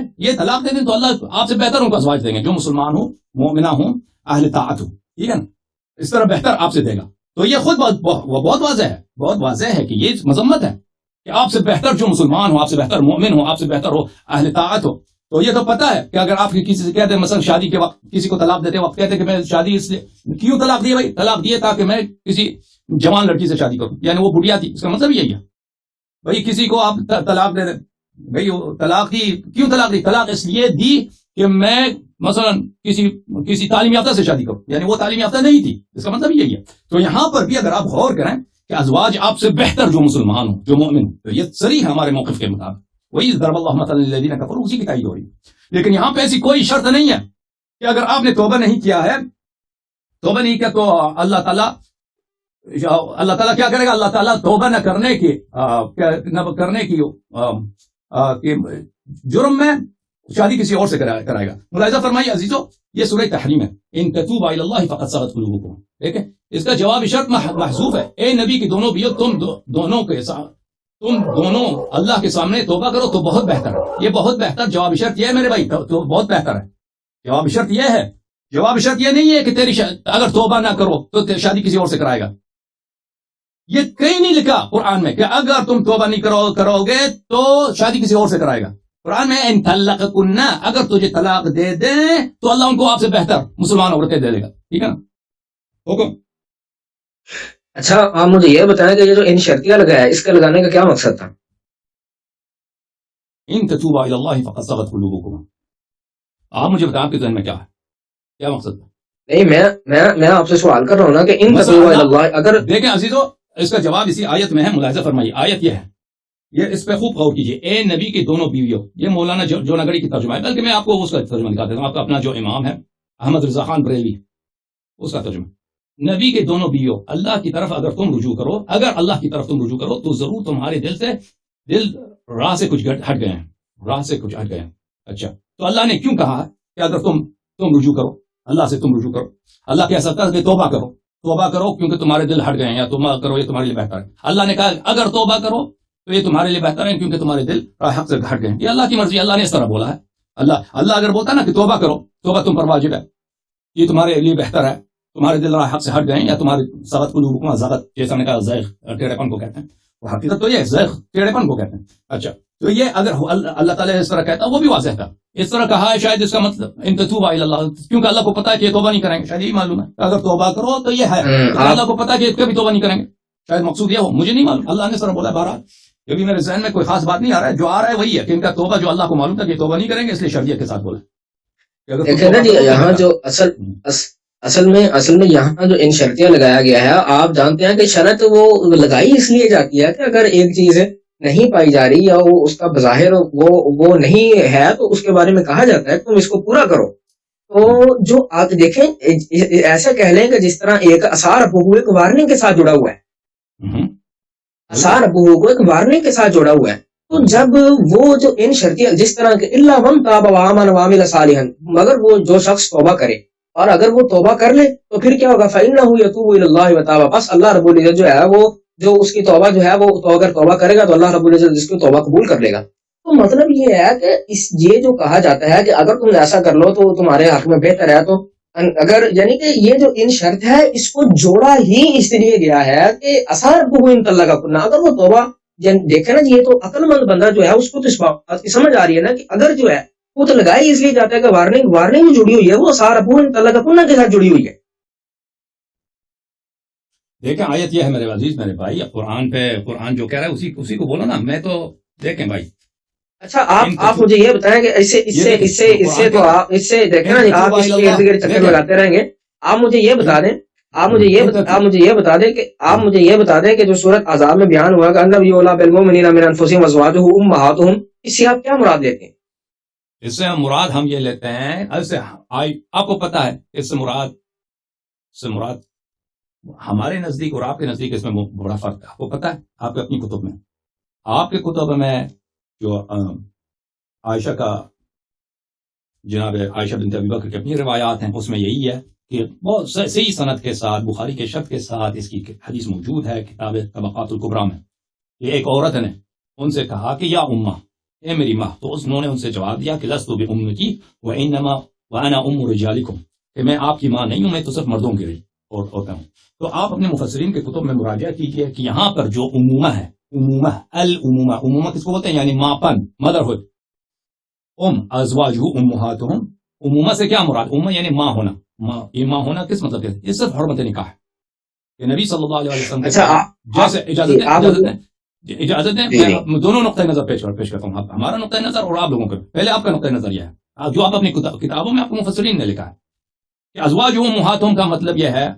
S2: تو اللہ آپ سے بہتر ان کو ازواج دیں گے جو مسلمان ہوں، مومنہ ہوں، اہل طاعت ہوں، ٹھیک ہے نا، اس طرح بہتر آپ سے دے گا۔ تو یہ خود بہت واضح ہے کہ یہ مذمت ہے کہ آپ سے بہتر جو مسلمان ہو، آپ سے بہتر مومن ہو، آپ سے بہتر ہو اہل طاعت ہو۔ تو یہ تو پتہ ہے کہ اگر آپ کسی سے کہتے ہیں، مثلا شادی کے وقت کسی کو طلاق دیتے وقت کہتے ہیں کہ میں شادی اس لیے کیوں طلاق دی بھائی؟ طلاق دیے تاکہ میں کسی جوان لڑکی سے شادی کروں، یعنی وہ بڑھیا تھی، اس کا مطلب یہی ہے بھائی کسی کو آپ طلاق دے دیں بھئی طلاق دی کیوں طلاق دی؟ طلاق اس لیے دی کہ میں مثلا کسی تعلیم یافتہ سے شادی کروں، یعنی وہ تعلیم یافتہ نہیں تھی، اس کا مطلب یہی ہے. تو یہاں پر بھی اگر آپ غور کریں کہ ازواج آپ سے بہتر جو مسلمان ہوں، جو مومن ہوں، تو یہ صریح ہے ہمارے موقف کے مطابق. وہی ضرب اللہ مثلا للذین کفروا، اسی کی تائید ہو رہی ہے. لیکن یہاں پہ ایسی کوئی شرط نہیں ہے کہ اگر آپ نے توبہ نہیں کیا ہے، توبہ نہیں کیا تو اللہ تعالیٰ کیا کرے گا؟ اللہ تعالیٰ توبہ نہ کرنے کی جرم میں شادی کسی اور سے کرائے گا. ملاحظہ فرمائیے عزیزو، یہ سورہ تحریم ہے. ان تتوبوا الی اللہ فقد صغت قلوبکم. ٹھیک ہے، اس کا جواب شرط محذوف ہے. اے نبی کی دونوں بیوی، تم دونوں اللہ کے سامنے توبہ کرو تو بہت بہتر ہے. یہ بہت بہتر جواب شرط یہ ہے میرے بھائی، تو بہت بہتر ہے. جواب شرط یہ ہے، جواب شرط یہ نہیں ہے کہ تیری اگر توبہ نہ کرو تو شادی کسی اور سے کرائے گا. یہ کہیں نہیں لکھا قرآن میں کہ اگر تم توبہ نہیں کرو گے تو شادی کسی اور سے کرائے گا. قرآن میں ان طلقکن، اگر تجھے طلاق دے دیں تو اللہ ان کو آپ سے بہتر مسلمان عورتیں دے دے گا. ٹھیک ہے نا؟ حکم.
S3: اچھا آپ مجھے یہ بتائیں کہ یہ جو ان شرطیاں لگایا اس کا لگانے کا کیا مقصد تھا؟
S2: ان تتوبا الی اللہ فقد صغت قلوبکم. آپ مجھے بتائیں آپ کے ذہن میں کیا ہے، کیا مقصد ہے؟
S3: نہیں، میں آپ سے سوال کر رہا ہوں نا کہ ان تتوبا الی اللہ، اگر
S2: دیکھیں عزیزو اس کا جواب اسی آیت میں ہے. ملاحظہ فرمائیے، آیت یہ ہے، یہ اس پہ خوب غور کیجیے. اے نبی کی دونوں بیویوں، یہ مولانا جو نگڑی کی ترجمہ ہے، بلکہ میں آپ کو اس کا ترجمہ دکھا دیتا ہوں. آپ کا اپنا جو امام ہے احمد رضا خان بریلوی، اس کا ترجمہ. نبی کے دونوں بیویوں، اللہ کی طرف اگر تم رجوع کرو، اگر اللہ کی طرف تم رجوع کرو تو ضرور تمہارے دل راہ سے کچھ ہٹ گئے ہیں. اچھا، تو اللہ نے کیوں کہا کہ اگر تم رجوع کرو، اللہ سے تم رجوع کرو؟ اللہ کہہ سکتا ہے کہ توبہ کرو کیونکہ تمہارے دل ہٹ گئے ہیں، یا توبہ کرو یہ تمہارے لیے بہتر ہے. اللہ نے کہا اگر توبہ کرو تو یہ تمہارے لیے بہتر ہے کیونکہ تمہارے دل حق سے ہٹ گئے ہیں. یہ اللہ کی مرضی، اللہ نے اس طرح بولا ہے. اللہ اگر بولتا نا کہ توبہ کرو، توبہ تم پر واجب ہے، یہ تمہارے لیے بہتر ہے، تمہارے دل حق سے ہٹ گئے ہیں، یا تمہاری صغت قلوبکم، زغت جیسا نے کہا زیغ ٹیڑھے پن کو کہتے ہیں، وہ حقیقت تو یہ ہے، زیغ ٹیڑھے پن کو کہتے ہیں. اچھا، تو یہ اگر اللہ تعالیٰ اس طرح کہتا وہ بھی واضح تھا. اس طرح کہا ہے شاید اس کا مطلب ان تتوبا الی اللہ، کیونکہ اللہ کو پتا ہے کہ یہ توبہ نہیں کریں گے. شاید یہی معلوم ہے اگر توبہ کرو تو یہ ہے، اللہ کو پتا ہے کہ کبھی توبہ نہیں کریں گے. شاید مقصود یہ ہو، مجھے نہیں معلوم، اللہ نے اس طرح بولا. بہرحال یہ بھی میرے ذہن میں کوئی خاص بات نہیں آ رہا ہے. جو آ رہا ہے وہی ہے کہ ان کا توبہ جو اللہ کو معلوم تھا کہ یہ توبہ نہیں کریں گے، اس لیے شرعیت کے ساتھ بولا.
S3: دیکھیں نا جی، یہاں جو اصل میں یہاں جو ان شرطیاں لگایا گیا ہے، آپ جانتے ہیں کہ شرط وہ لگائی اس لیے جاتی ہے کہ اگر ایک چیز نہیں پائی جا رہی یا وہ اس کا بظاہر وہ نہیں ہے تو اس کے بارے میں کہا جاتا ہے تم اس کو پورا کرو. تو جو آپ دیکھیں ایسا کہہ لیں کہ جس طرح ایک اثار ابو ایک وارننگ کے ساتھ جڑا ہوا ہے، اثار ابو کو ایک وارننگ کے ساتھ جڑا ہوا ہے. تو جب وہ جو ان شرطیاں جس طرح کہ الا من تاب وآمن وعمل صالحا، مگر وہ جو شخص توبہ کرے اور اگر وہ توبہ کر لے تو پھر کیا ہوگا؟ فإنه يتوب إلى الله وتاب، بس اللہ رب العزت جو ہے وہ جو اس کی توبہ جو ہے وہ تو اگر توبہ کرے گا تو اللہ رب العزت اس کی توبہ قبول کر لے گا. تو مطلب یہ ہے کہ یہ جو کہا جاتا ہے کہ اگر تم ایسا کر لو تو تمہارے حق میں بہتر ہے، تو اگر یعنی کہ یہ جو ان شرط ہے اس کو جوڑا ہی اس لیے گیا ہے کہ اثار ابو ان طلقہ کنہ، اگر وہ توبہ دیکھے نا جی، یہ تو عقل مند بندہ جو ہے اس کو تو اس بات کی سمجھ آ رہی ہے نا کہ اگر جو ہے وہ تو لگائی اس لیے جاتا ہے کہ وارننگ جڑی ہوئی ہے، وہ اثار ابو ان طلقہ کنہ کے ساتھ جڑی ہوئی ہے.
S2: دیکھیں آیت یہ ہے میرے عزیز میرے بھائی، قرآن جو کہہ رہا ہے اسی کو بولو نا. میں تو دیکھیں بھائی،
S3: اچھا آپ مجھے یہ بتائیں کہ اس سے تو آپ اس سے دیکھیں نا، آپ اس کے ارد گرد چکر لگاتے رہیں گے. آپ مجھے یہ بتا دیں کہ جو سورۃ احزاب میں بیان ہوا کہ النبی اولیٰ بالمؤمنین من انفسہم وازواجہ امہاتہم، اس سے آپ کیا مراد لیتے ہیں؟
S2: اس سے مراد ہم یہ لیتے ہیں، آپ کو پتا ہے اس سے مراد ہمارے نزدیک اور آپ کے نزدیک اس میں بڑا فرق ہے. آپ کو پتا ہے آپ کے اپنی کتب میں، آپ کے کتب میں جو عائشہ کا جناب عائشہ بنت ابی بکر کی اپنی روایات ہیں، اس میں یہی ہے کہ بہت صحیح سند کے ساتھ، بخاری کے شرط کے ساتھ اس کی حدیث موجود ہے کتاب طبقات الکبریٰ میں. یہ ایک عورت نے ان سے کہا کہ یا امہ، اے میری ماں، تو انہوں نے ان سے جواب دیا کہ لست بامتی وانما وانا ام رجالکم، کہ میں آپ کی ماں نہیں ہوں، میں تو صرف مردوں کی ہوتا ہوں. تو آپ اپنے مفسرین کے کتب میں مراجعہ کیجئے کہ یہاں پر جو امومہ ہے، امومہ کس کو بولتے ہیں؟ یعنی ماں پن، مدرہڈ. ازواجہ امہاتہم، امومہ سے کیا مراد؟ امہ یعنی ماں ہونا. یہ ماں ہونا کس مطلب ہے؟ یہ صرف حرمت نکاح ہے کہ نبی صلی اللہ علیہ وسلم جیسے اجازت اجازت دیں
S3: جی
S2: میں دونوں نقطۂ نظر پیش کرتا ہوں، ہمارا نقطۂ نظر اور آپ لوگوں کا. پہلے آپ کا نقطۂ نظر یہ ہے جو آپ اپنی کتابوں میں آپ کو مفسرین نے لکھا ہے کہ ازواج امہاتہم کا مطلب یہ ہے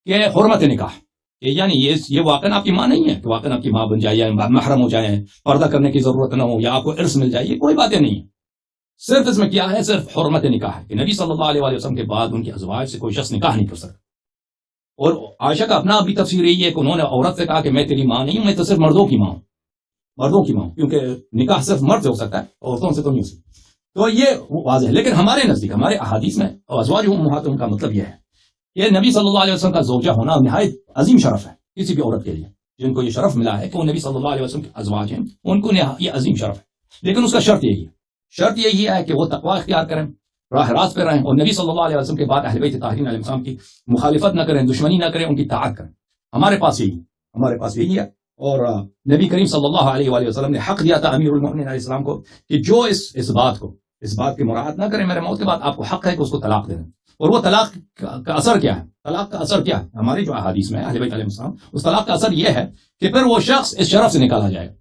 S2: کہ حرمت نکاح، یعنی یہ واقعاً آپ کی ماں نہیں ہے کہ واقعاً آپ کی ماں بن جائے یا محرم ہو جائے، پردہ کرنے کی ضرورت نہ ہو یا آپ کو ارث مل جائے، یہ کوئی باتیں نہیں ہے. صرف اس میں کیا ہے؟ صرف حرمت نکاح ہے کہ نبی صلی اللہ علیہ وسلم کے بعد ان کی ازواج سے کوئی شخص نکاح نہیں کر سکتا. اور عائشہ کا اپنا بھی تفسیر یہی ہے کہ انہوں نے عورت سے کہا کہ میں تیری ماں نہیں ہوں، میں تو صرف مردوں کی ماں ہوں، مردوں کی ماں ہوں، کیونکہ نکاح صرف مرد سے ہو سکتا ہے، عورتوں سے تو نہیں ہو سکتا. تو یہ واضح ہے. لیکن ہمارے نزدیک، ہمارے احادیث میں ازواج امہاتہم کا مطلب یہ ہے کہ نبی صلی اللہ علیہ وسلم کا زوجہ ہونا نہایت عظیم شرف ہے کسی بھی عورت کے لیے، جن کو یہ شرف ملا ہے کہ وہ نبی صلی اللہ علیہ وسلم کے ازواج ہیں، ان کو یہ عظیم شرف ہے. لیکن اس کا شرط یہی ہے کہ وہ تقوی اختیار کریں، راہ راست پہ رہیں، اور نبی صلی اللہ علیہ وسلم کے بعد اہل بیت طاہرین علیہ السلام کی مخالفت نہ کریں، دشمنی نہ کریں، ان کی اطاعت کریں. ہمارے پاس یہی ہے. اور نبی کریم صلی اللہ علیہ وآلہ وسلم نے حق دیا تھا امیر المؤمنین علیہ السلام کو کہ جو اس بات کی مراعات نہ کرے میرے موت کے بعد، آپ کو حق ہے کہ اس کو طلاق دے دیں. اور وہ طلاق کا اثر کیا ہے؟ طلاق کا اثر کیا ہے؟ ہماری جو احادیث میں اہل بیت علیہ السلام، اس طلاق کا اثر یہ ہے کہ پھر وہ شخص اس شرف سے نکالا جائے گا.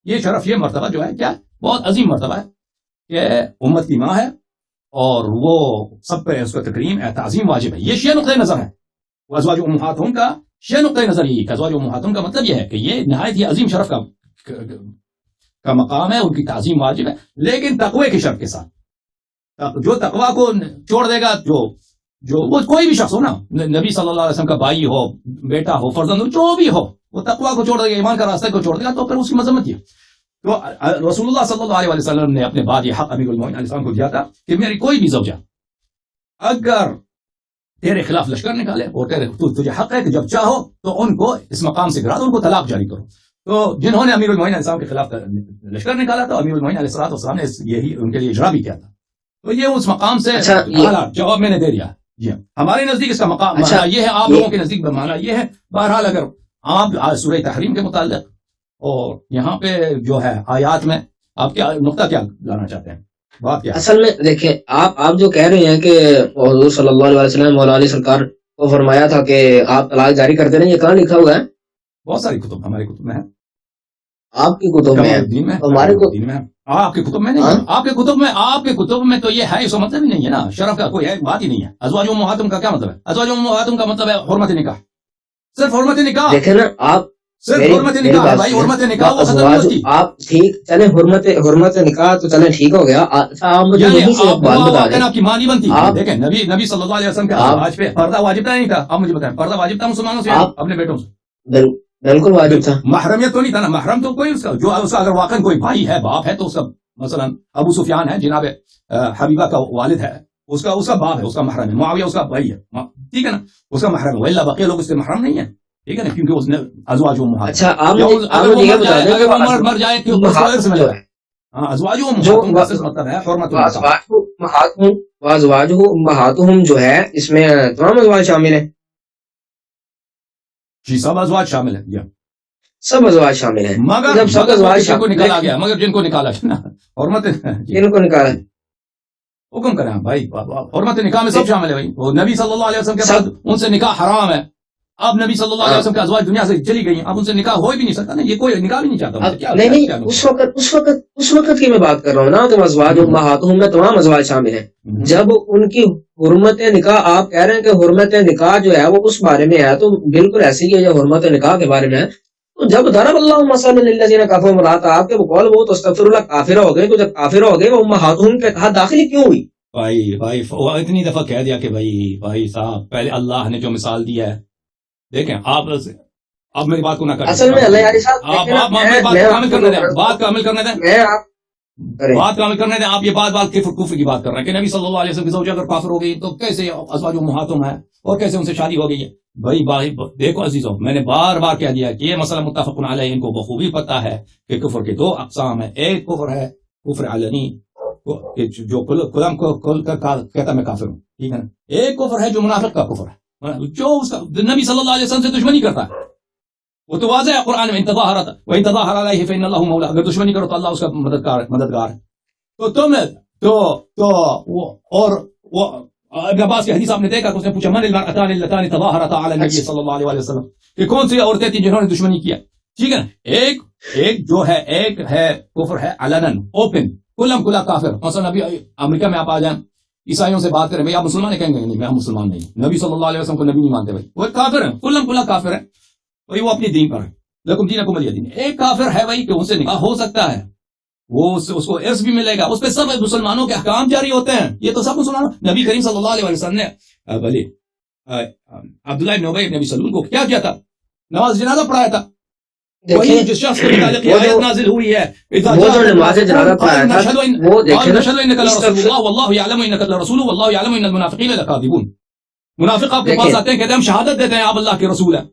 S2: یہ شرف، یہ مرتبہ جو ہے کیا بہت عظیم مرتبہ ہے کہ امت کی ماں ہے اور وہ سب پہ اس کو تکریم تعظیم واجب ہے. یہ شیعہ نقطۂ نظر ہے. ازواج امہاتہم کا شیعہ نقطۂ نظر یہی کہ ازواج امہاتہم کا مطلب یہ ہے کہ یہ نہایت ہی عظیم شرف کا مقام ہے، ان کی تعظیم واجب ہے، لیکن تقوی کی شرط کے ساتھ. جو تقوی کو چھوڑ دے گا، جو وہ کوئی بھی شخص ہو نا، نبی صلی اللہ علیہ وسلم کا بھائی ہو، بیٹا ہو، فرزند ہو، جو بھی ہو، وہ تقوی کو چھوڑ دے گا، ایمان کا راستہ کو چھوڑ دے گا، تو پھر اس کی مذمت یہ. تو رسول اللہ صلی اللہ علیہ وسلم نے اپنے بعد یہ حق امیر المومنین علیہ السلام کو دیا تھا کہ میری کوئی بھی زوجہ اگر تیرے خلاف لشکر نکالے اور تجھے حق ہے کہ جب چاہو تو ان کو اس مقام سے گرا دو، ان کو طلاق جاری کرو. تو جنہوں نے امیر المومنین علیہ السلام کے خلاف لشکر نکالا تھا، امیر المومنین علیہ السلام نے یہی ان کے لیے اجرا بھی کیا تھا. تو یہ اس مقام سے جواب میں نے دے دیا. جی ہمارے نزدیک اس کا مقام یہ ہے، آپ لوگوں کے نزدیک معنی یہ ہے. بہرحال اگر آپ سورہ تحریم کے متعلق اور یہاں پہ جو ہے آیات میں آپ کیا نقطہ کیا لانا چاہتے ہیں؟ بات کیا
S3: اصل میں دیکھیں، آپ جو کہہ رہے ہیں کہ حضور صلی اللہ علیہ وسلم مولا علی سرکار کو فرمایا تھا کہ آپ طلاق جاری کرتے رہیں، یہ کہاں لکھا ہوا ہے؟
S2: بہت ساری کتب ہماری کتب میں ہے.
S3: آپ کی کتب میں ہے؟ ہماری
S2: دین میں ہے. آپ کی کتب میں نہیں ہے. آپ کے کتب میں تو یہ ہے، اس کا مطلب ہی نہیں ہے نا، شرف کا کوئی بات ہی نہیں ہے. ازواج امہاتہم کا کیا مطلب ہے؟ ازواج امہاتہم کا مطلب ہے حرمت نکاح، صرف حرمت نکاح.
S3: دیکھیں نا آپ،
S2: صرف حرمت نکاح بھائی، حرمت نکاح وہ ختم نہیں ہوتی.
S3: آپ ٹھیک چلیں، حرمت نکاح تو چلیں ٹھیک ہو گیا. آپ مجھے وہیں سے ایک بات بتا دیں،
S2: آپ کی ماں نہیں بنتی. دیکھیں نبی صلی اللہ علیہ وسلم کے ازواج پہ پردہ واجب نہیں تھا. آپ مجھے بتائیں، پردہ واجب تھا مسلمانوں سے اپنے بیٹوں سے؟
S3: بالکل واجب تھا.
S2: محرمیت تو نہیں تھا نا. محرم تو کوئی اس کا اگر واقعا کوئی بھائی ہے، باپ ہے، تو اس کا مثلا ابو سفیان ہے، جناب حبیبہ کا والد ہے، اس کا باپ ہے، اس کا محرم ہے. معاویہ اس کا بھائی ہے، ٹھیک ہے نا، اس کا محرم ہے. وإلا بقیہ لوگ اس سے محرم نہیں ہے، ٹھیک ہے نا، کیونکہ اس نے ازواج امہات.
S3: اچھا آپ مجھے یہ بتا دیں،
S2: اگر وہ مر جائے تو اس کو ارث ملے گا. ازواج امہاتہم کا مطلب ہے حرمت
S3: ازواج امہاتہم جو ہے اس میں تمام ازواج شامل ہیں.
S2: جی سب ازواج شامل ہیں.
S3: سب ازواج شامل ہیں،
S2: مگر
S3: جب سب ازواج
S2: کو نکالا گیا، مگر جن کو نکالا نا حرمت،
S3: جن کو نکالا
S2: حکم کریں بھائی، حرمت نکاح میں سب شامل ہے بھائی. اور نبی صلی اللہ علیہ وسلم کے بعد ان سے نکاح حرام ہے. اب نبی صلی اللہ علیہ وسلم کے ازواج دنیا سے چلی گئی ہیں، اب ان سے نکاح ہو بھی نہیں سکتا نا. یہ کوئی نکاح بھی نہیں چاہتا.
S3: نہیں، اس وقت کی میں بات کر رہا ہوں نا کہ ازواج امہاتہم میں تمام ازواج شامل ہیں. جب ان کی حرمت نکاح، آپ کہہ رہے ہیں کہ حرمت نکاح جو ہے وہ اس بارے میں ہے، تو بالکل ایسی ہے جو حرمت نکاح کے بارے میں ہے. تو جب ضرب اللہ مثلا للذین کفروا امرأۃ، آپ کے بقول وہ تو استغفر اللہ کافرہ ہو گئے، تو جب کافرہ ہو گئے وہ امہاتہم کے تحت داخل کیوں ہوئی؟
S2: بھائی اتنی دفعہ کہہ دیا کہ بھائی صاحب، پہلے اللہ نے جو مثال دیا ہے، دیکھیں آپ اب میری بات کو نہ کریں.
S3: اصل میں اللہ یاری صاحب،
S2: آپ بات کامل کرنے دیں، بات کامل کرنے دیں. آپ یہ بات کفر کی بات کر رہے ہیں کہ نبی صلی اللہ علیہ وسلم کی زوجہ اگر کافر ہو گئی تو کیسے ازواج امہاتہم ہے اور کیسے ان سے شادی ہو گئی ہے؟ بھائی دیکھو عزیزوں، میں نے بار بار کہہ دیا کہ یہ مسئلہ متفق علیہ، ان کو بخوبی پتہ ہے کہ کفر کے دو اقسام ہیں. ایک کفر ہے کفر علنی، جو کلام کو کہتا میں کافر ہوں، ٹھیک ہے نا. ایک کفر ہے جو منافق کا کفر ہے، جو اس کا نبی صلی اللہ علیہ وسلم سے دشمنی کرتا ہے. وہ تو واضح ہے قرآن میں، وَإِن تَظَاهَرَ عَلَيْهِ فَإِنَّ اللَّهُ مَوْلَاهُ، اگر دشمنی کرو تو اللہ اس کا مددگار ہے. تو تم اور ابن عباس کی حدیث آپ نے دیکھا کہ اس نے پوچھا من المرأتان اللتان تظاهرتا علی النبی صلی اللہ علیہ وسلم، کہ کون سی عورتیں تھیں جنہوں نے دشمنی کیا. ٹھیک ہے نا. ایک جو ہے ایک ہے کفر ہے علنن اوپن کلم کلا کافر. مثلا ابھی امریکہ میں آپ آ جائیں عیسائیوں سے بات کریں بھائی آپ مسلمان ہیں, کہیں گے نہیں میں مسلمان نہیں, نبی صلی اللہ علیہ وسلم کو نبی نہیں مانتے بھائی, وہ کافر ہیں کلم کلا کافر ہیں بھائی, وہ اپنی دین پر ہے. لیکن دینکم ولی دین. ایک کافر ہے بھائی کہ ان سے نکاح ہو سکتا ہے, وہ اس کو ارث بھی ملے گا, اس پہ سب مسلمانوں کے احکام جاری ہوتے ہیں, یہ تو سب مسلمانوں. نبی کریم صلی اللہ علیہ وسلم نے عبداللہ بن ابی بن ابی سلول کو کیا کیا تھا, نماز جنازہ پڑھایا تھا. وہی جس شخص کے متعلق یہ آیت نازل ہوئی ہے
S3: وہ جو نماز جنازہ پڑھایا تھا وہ دیکھیں
S2: نشهد انک لرسول اللہ واللہ یعلم انک لرسول واللہ یعلم ان المنافقین لکاذبون. منافق آپ کے پاس آتے ہیں کہتے ہیں ہم شہادت دیتے ہیں آپ اللہ کے رسول ہیں,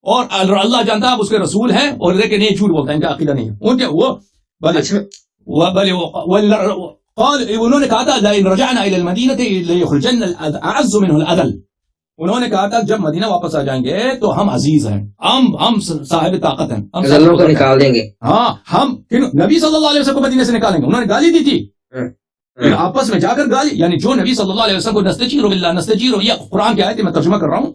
S2: اور اللہ جانتا ہے آپ اس کے رسول ہیں, اور لیکن یہ جھوٹ بولتے ہیں, ان کا عقیدہ نہیں ہے ان کے. قال انہوں نے کہا تھا لئن رجعنا الى المدینہ لیخرجن الاعز منه الاذل. انہوں نے کہا تھا جب مدینہ واپس آ جائیں گے تو ہم عزیز ہیں, ہم صاحب طاقت ہیں, ہم
S3: ذلوں کو نکال دیں گے.
S2: ہاں ہم نبی صلی اللہ علیہ وسلم کو مدینہ سے نکالیں گے. انہوں نے گالی دی تھی آپس میں جا کر گالی, یعنی جو نبی صلی اللہ علیہ وسلم کو نستجیر باللہ نستجیر, یہ قرآن کی آیت ہے میں ترجمہ کر رہا ہوں,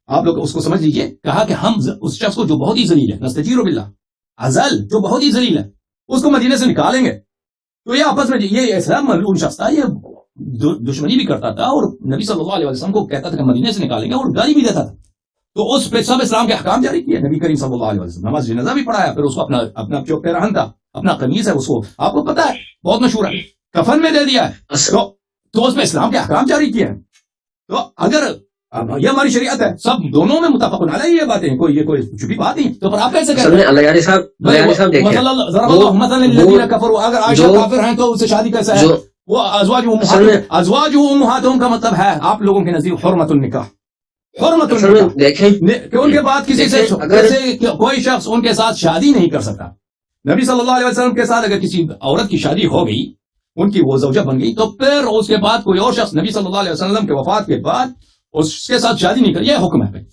S2: آپ لوگ اس کو سمجھ لیجئے. کہا کہ ہم اس شخص کو جو بہت ہی ذلیل ہے, نستجیر باللہ ازل جو بہت ہی ذلیل ہے, اس کو مدینہ سے نکالیں گے. تو یہ آپس میں یہ ایسا ملعون شخص تھا, یہ دشمنی بھی کرتا تھا اور نبی صلی اللہ علیہ وسلم کو کہتا تھا کہ مدینے سے نکالیں گے, اور گالی بھی دیتا تھا. تو اس پہ سب اسلام کے احکام جاری کیے. نبی کریم صلی اللہ علیہ وسلم نماز جنازہ بھی پڑھایا, پھر اس کو اپنا چوک رہن تھا, اپنا قمیص ہے اس کو آپ کو پتا ہے بہت مشہور ہے, کفن میں دے دیا ہے, تو اس پہ اسلام کے احکام جاری کیے ہیں. تو اگر یہ ہماری شریعت ہے, سب دونوں میں متفق علیہ یہ باتیں, کوئی چھپی بات نہیں. تو پھر آپ کیسے کہتے ہیں
S3: اللہ یاری صاحب دیکھیں
S2: مثلا الذین کفروا, اگر عائشہ کافر ہیں تو اس سے شادی کیسے ہے؟ وہ ازواج امہاتہم کا مطلب ہے آپ لوگوں کے نزدیک حرمت النکاح, حرمت النکاح
S3: دیکھیں
S2: کہ ان کے بعد کسی سے کوئی شخص ان کے ساتھ شادی نہیں کر سکتا. نبی صلی اللہ علیہ وسلم کے ساتھ اگر کسی عورت کی شادی ہو گئی, ان کی وہ زوجہ بن گئی, تو پھر اس کے بعد کوئی اور شخص نبی صلی اللہ علیہ وسلم کے وفات کے بعد اس کے ساتھ شادی نہیں کر, یہ حکم ہے.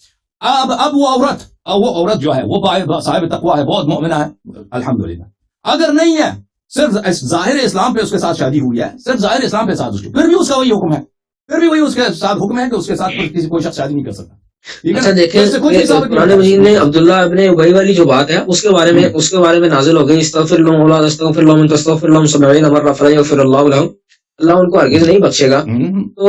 S2: اب وہ عورت جو ہے وہ صاحب تقوی ہے, بہت مومنہ ہے الحمدللہ. اگر نہیں ہے, صرف ظاہر اسلام پہ اس کے ساتھ شادی ہوئی ہے, صرف ظاہر اسلام پہ ساتھ, پھر بھی اس کا وہی حکم ہے, پھر بھی وہی اس کے ساتھ حکم ہے کہ اس کے ساتھ کسی کوئی شخص شادی نہیں کر سکتا.
S3: اچھا دیکھیں قرآن مجید میں عبداللہ ابن ابی والی جو بات ہے اس کے بارے میں نازل ہو گئی, استغفر لهم ولا تستغفر لهم ان تستغفر لهم 70 مرة فلن يغفر الله لهم, اللہ ان کو ہرگز نہیں بخشے گا. تو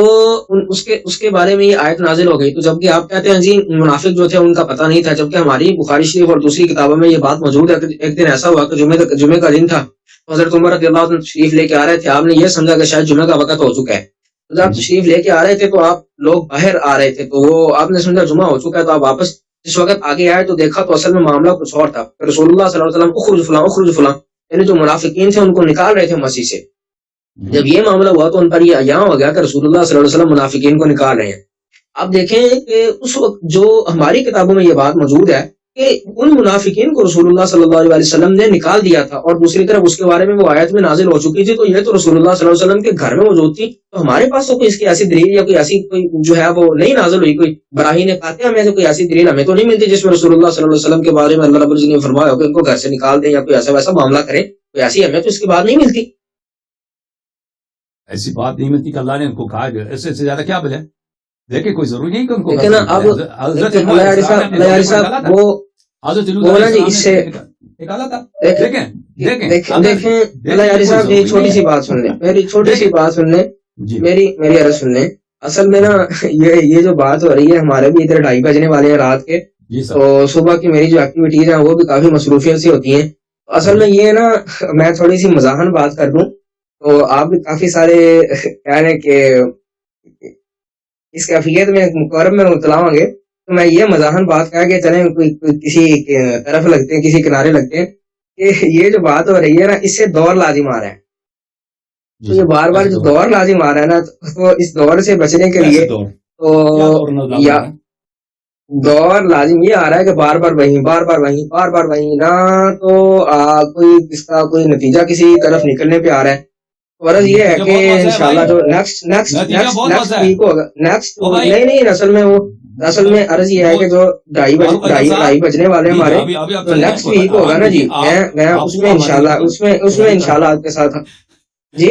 S3: اس کے بارے میں یہ آیت نازل ہو گئی. تو جبکہ آپ کہتے ہیں جی منافق جو تھے ان کا پتہ نہیں تھا, جبکہ ہماری بخاری شریف اور دوسری کتابوں میں یہ بات موجود ہے کہ ایک دن ایسا ہوا کہ جمعے کا دن تھا, حضرت عمر رضی اللہ عنہ تشریف لے کے آ رہے تھے. آپ نے یہ سمجھا کہ شاید جمعہ کا وقت ہو چکا ہے. جب آپ تشریف لے کے آ رہے تھے تو آپ لوگ باہر آ رہے تھے, تو وہ آپ نے سمجھا جمعہ ہو چکا ہے, تو آپ واپس جس وقت آگے آئے تو دیکھا تو اصل میں معاملہ کچھ اور تھا. رسول اللہ صلی اللہ علیہ وسلم اخرج فلاں یعنی جو منافقین تھے ان کو نکال رہے تھے مسیح سے. جب یہ معاملہ ہوا تو ان پر یہ یہاں ہو گیا کہ رسول اللہ صلی اللہ علیہ وسلم منافقین کو نکال رہے ہیں. اب دیکھیں کہ اس وقت جو ہماری کتابوں میں یہ بات موجود ہے کہ ان منافقین کو رسول اللہ صلی اللہ علیہ وسلم نے نکال دیا تھا, اور دوسری طرف اس کے بارے میں وہ آیت میں نازل ہو چکی تھی, تو یہ تو رسول اللہ صلی اللہ علیہ وسلم کے گھر میں موجود تھی. تو ہمارے پاس تو کوئی اس کی ایسی دلیل یا کوئی ایسی کوئی جو ہے وہ نہیں نازل ہوئی, کوئی براہین قاطعہ میں سے کوئی ایسی دلیل ہمیں تو نہیں ملتی جس میں رسول اللہ صلی اللہ علیہ وسلم کے بارے میں اللہ رب العزت نے فرمایا ہو کہ ان کو گھر سے نکال دیں یا کوئی ایسا ویسا معاملہ کریں. کوئی ایسی ہمیں تو اس کی بات نہیں ملتی.
S2: ایسی بات نہیں ملتی کہ اللہ نے ان کو کہا, اس سے زیادہ کیا بولے. دیکھیں کوئی ضروری نہیں کہ ان کو
S3: لیکن اب اللہ صاحب وہ اس سے دیکھیں اللہ یاری صاحب ایک چھوٹی سی بات سن لیں, میری چھوٹی سی بات سن لیں, میری عرض سن لیں. اصل میں نا یہ جو بات ہو رہی ہے ہمارے بھی ادھر 2:30 بجنے والے ہیں رات کے, تو صبح کی میری جو ایکٹیویٹیز ہیں وہ بھی کافی مصروفیت سے ہوتی ہیں. اصل میں یہ نا میں تھوڑی سی مزاحن بات کر دوں تو آپ بھی کافی سارے کہہ رہے کہ اس کیفیت میں مقرب میں مبتلا ہوں گے, تو میں یہ مزاحن بات کہا کہ چلیں کوئی کسی طرف لگتے ہیں, کسی کنارے لگتے ہیں کہ یہ جو بات ہو رہی ہے نا اس سے دور لازم آ رہا ہے. تو یہ بار بار جو دور لازم آ رہا ہے نا, تو اس دور سے بچنے کے لیے تو یا دور لازم یہ آ رہا ہے کہ بار بار وہیں نہ تو کوئی اس کا کوئی نتیجہ کسی طرف نکلنے پہ آ رہا ہے. غرض یہ ہے کہ انشاءاللہ جو نیکسٹ ویک ہوگا, نہیں اصل میں عرض یہ ہے کہ جو 2:30 بجنے والے ہمارے, تو نیکسٹ ویک ہوگا نا جی, میں اس میں انشاءاللہ آپ کے ساتھ جی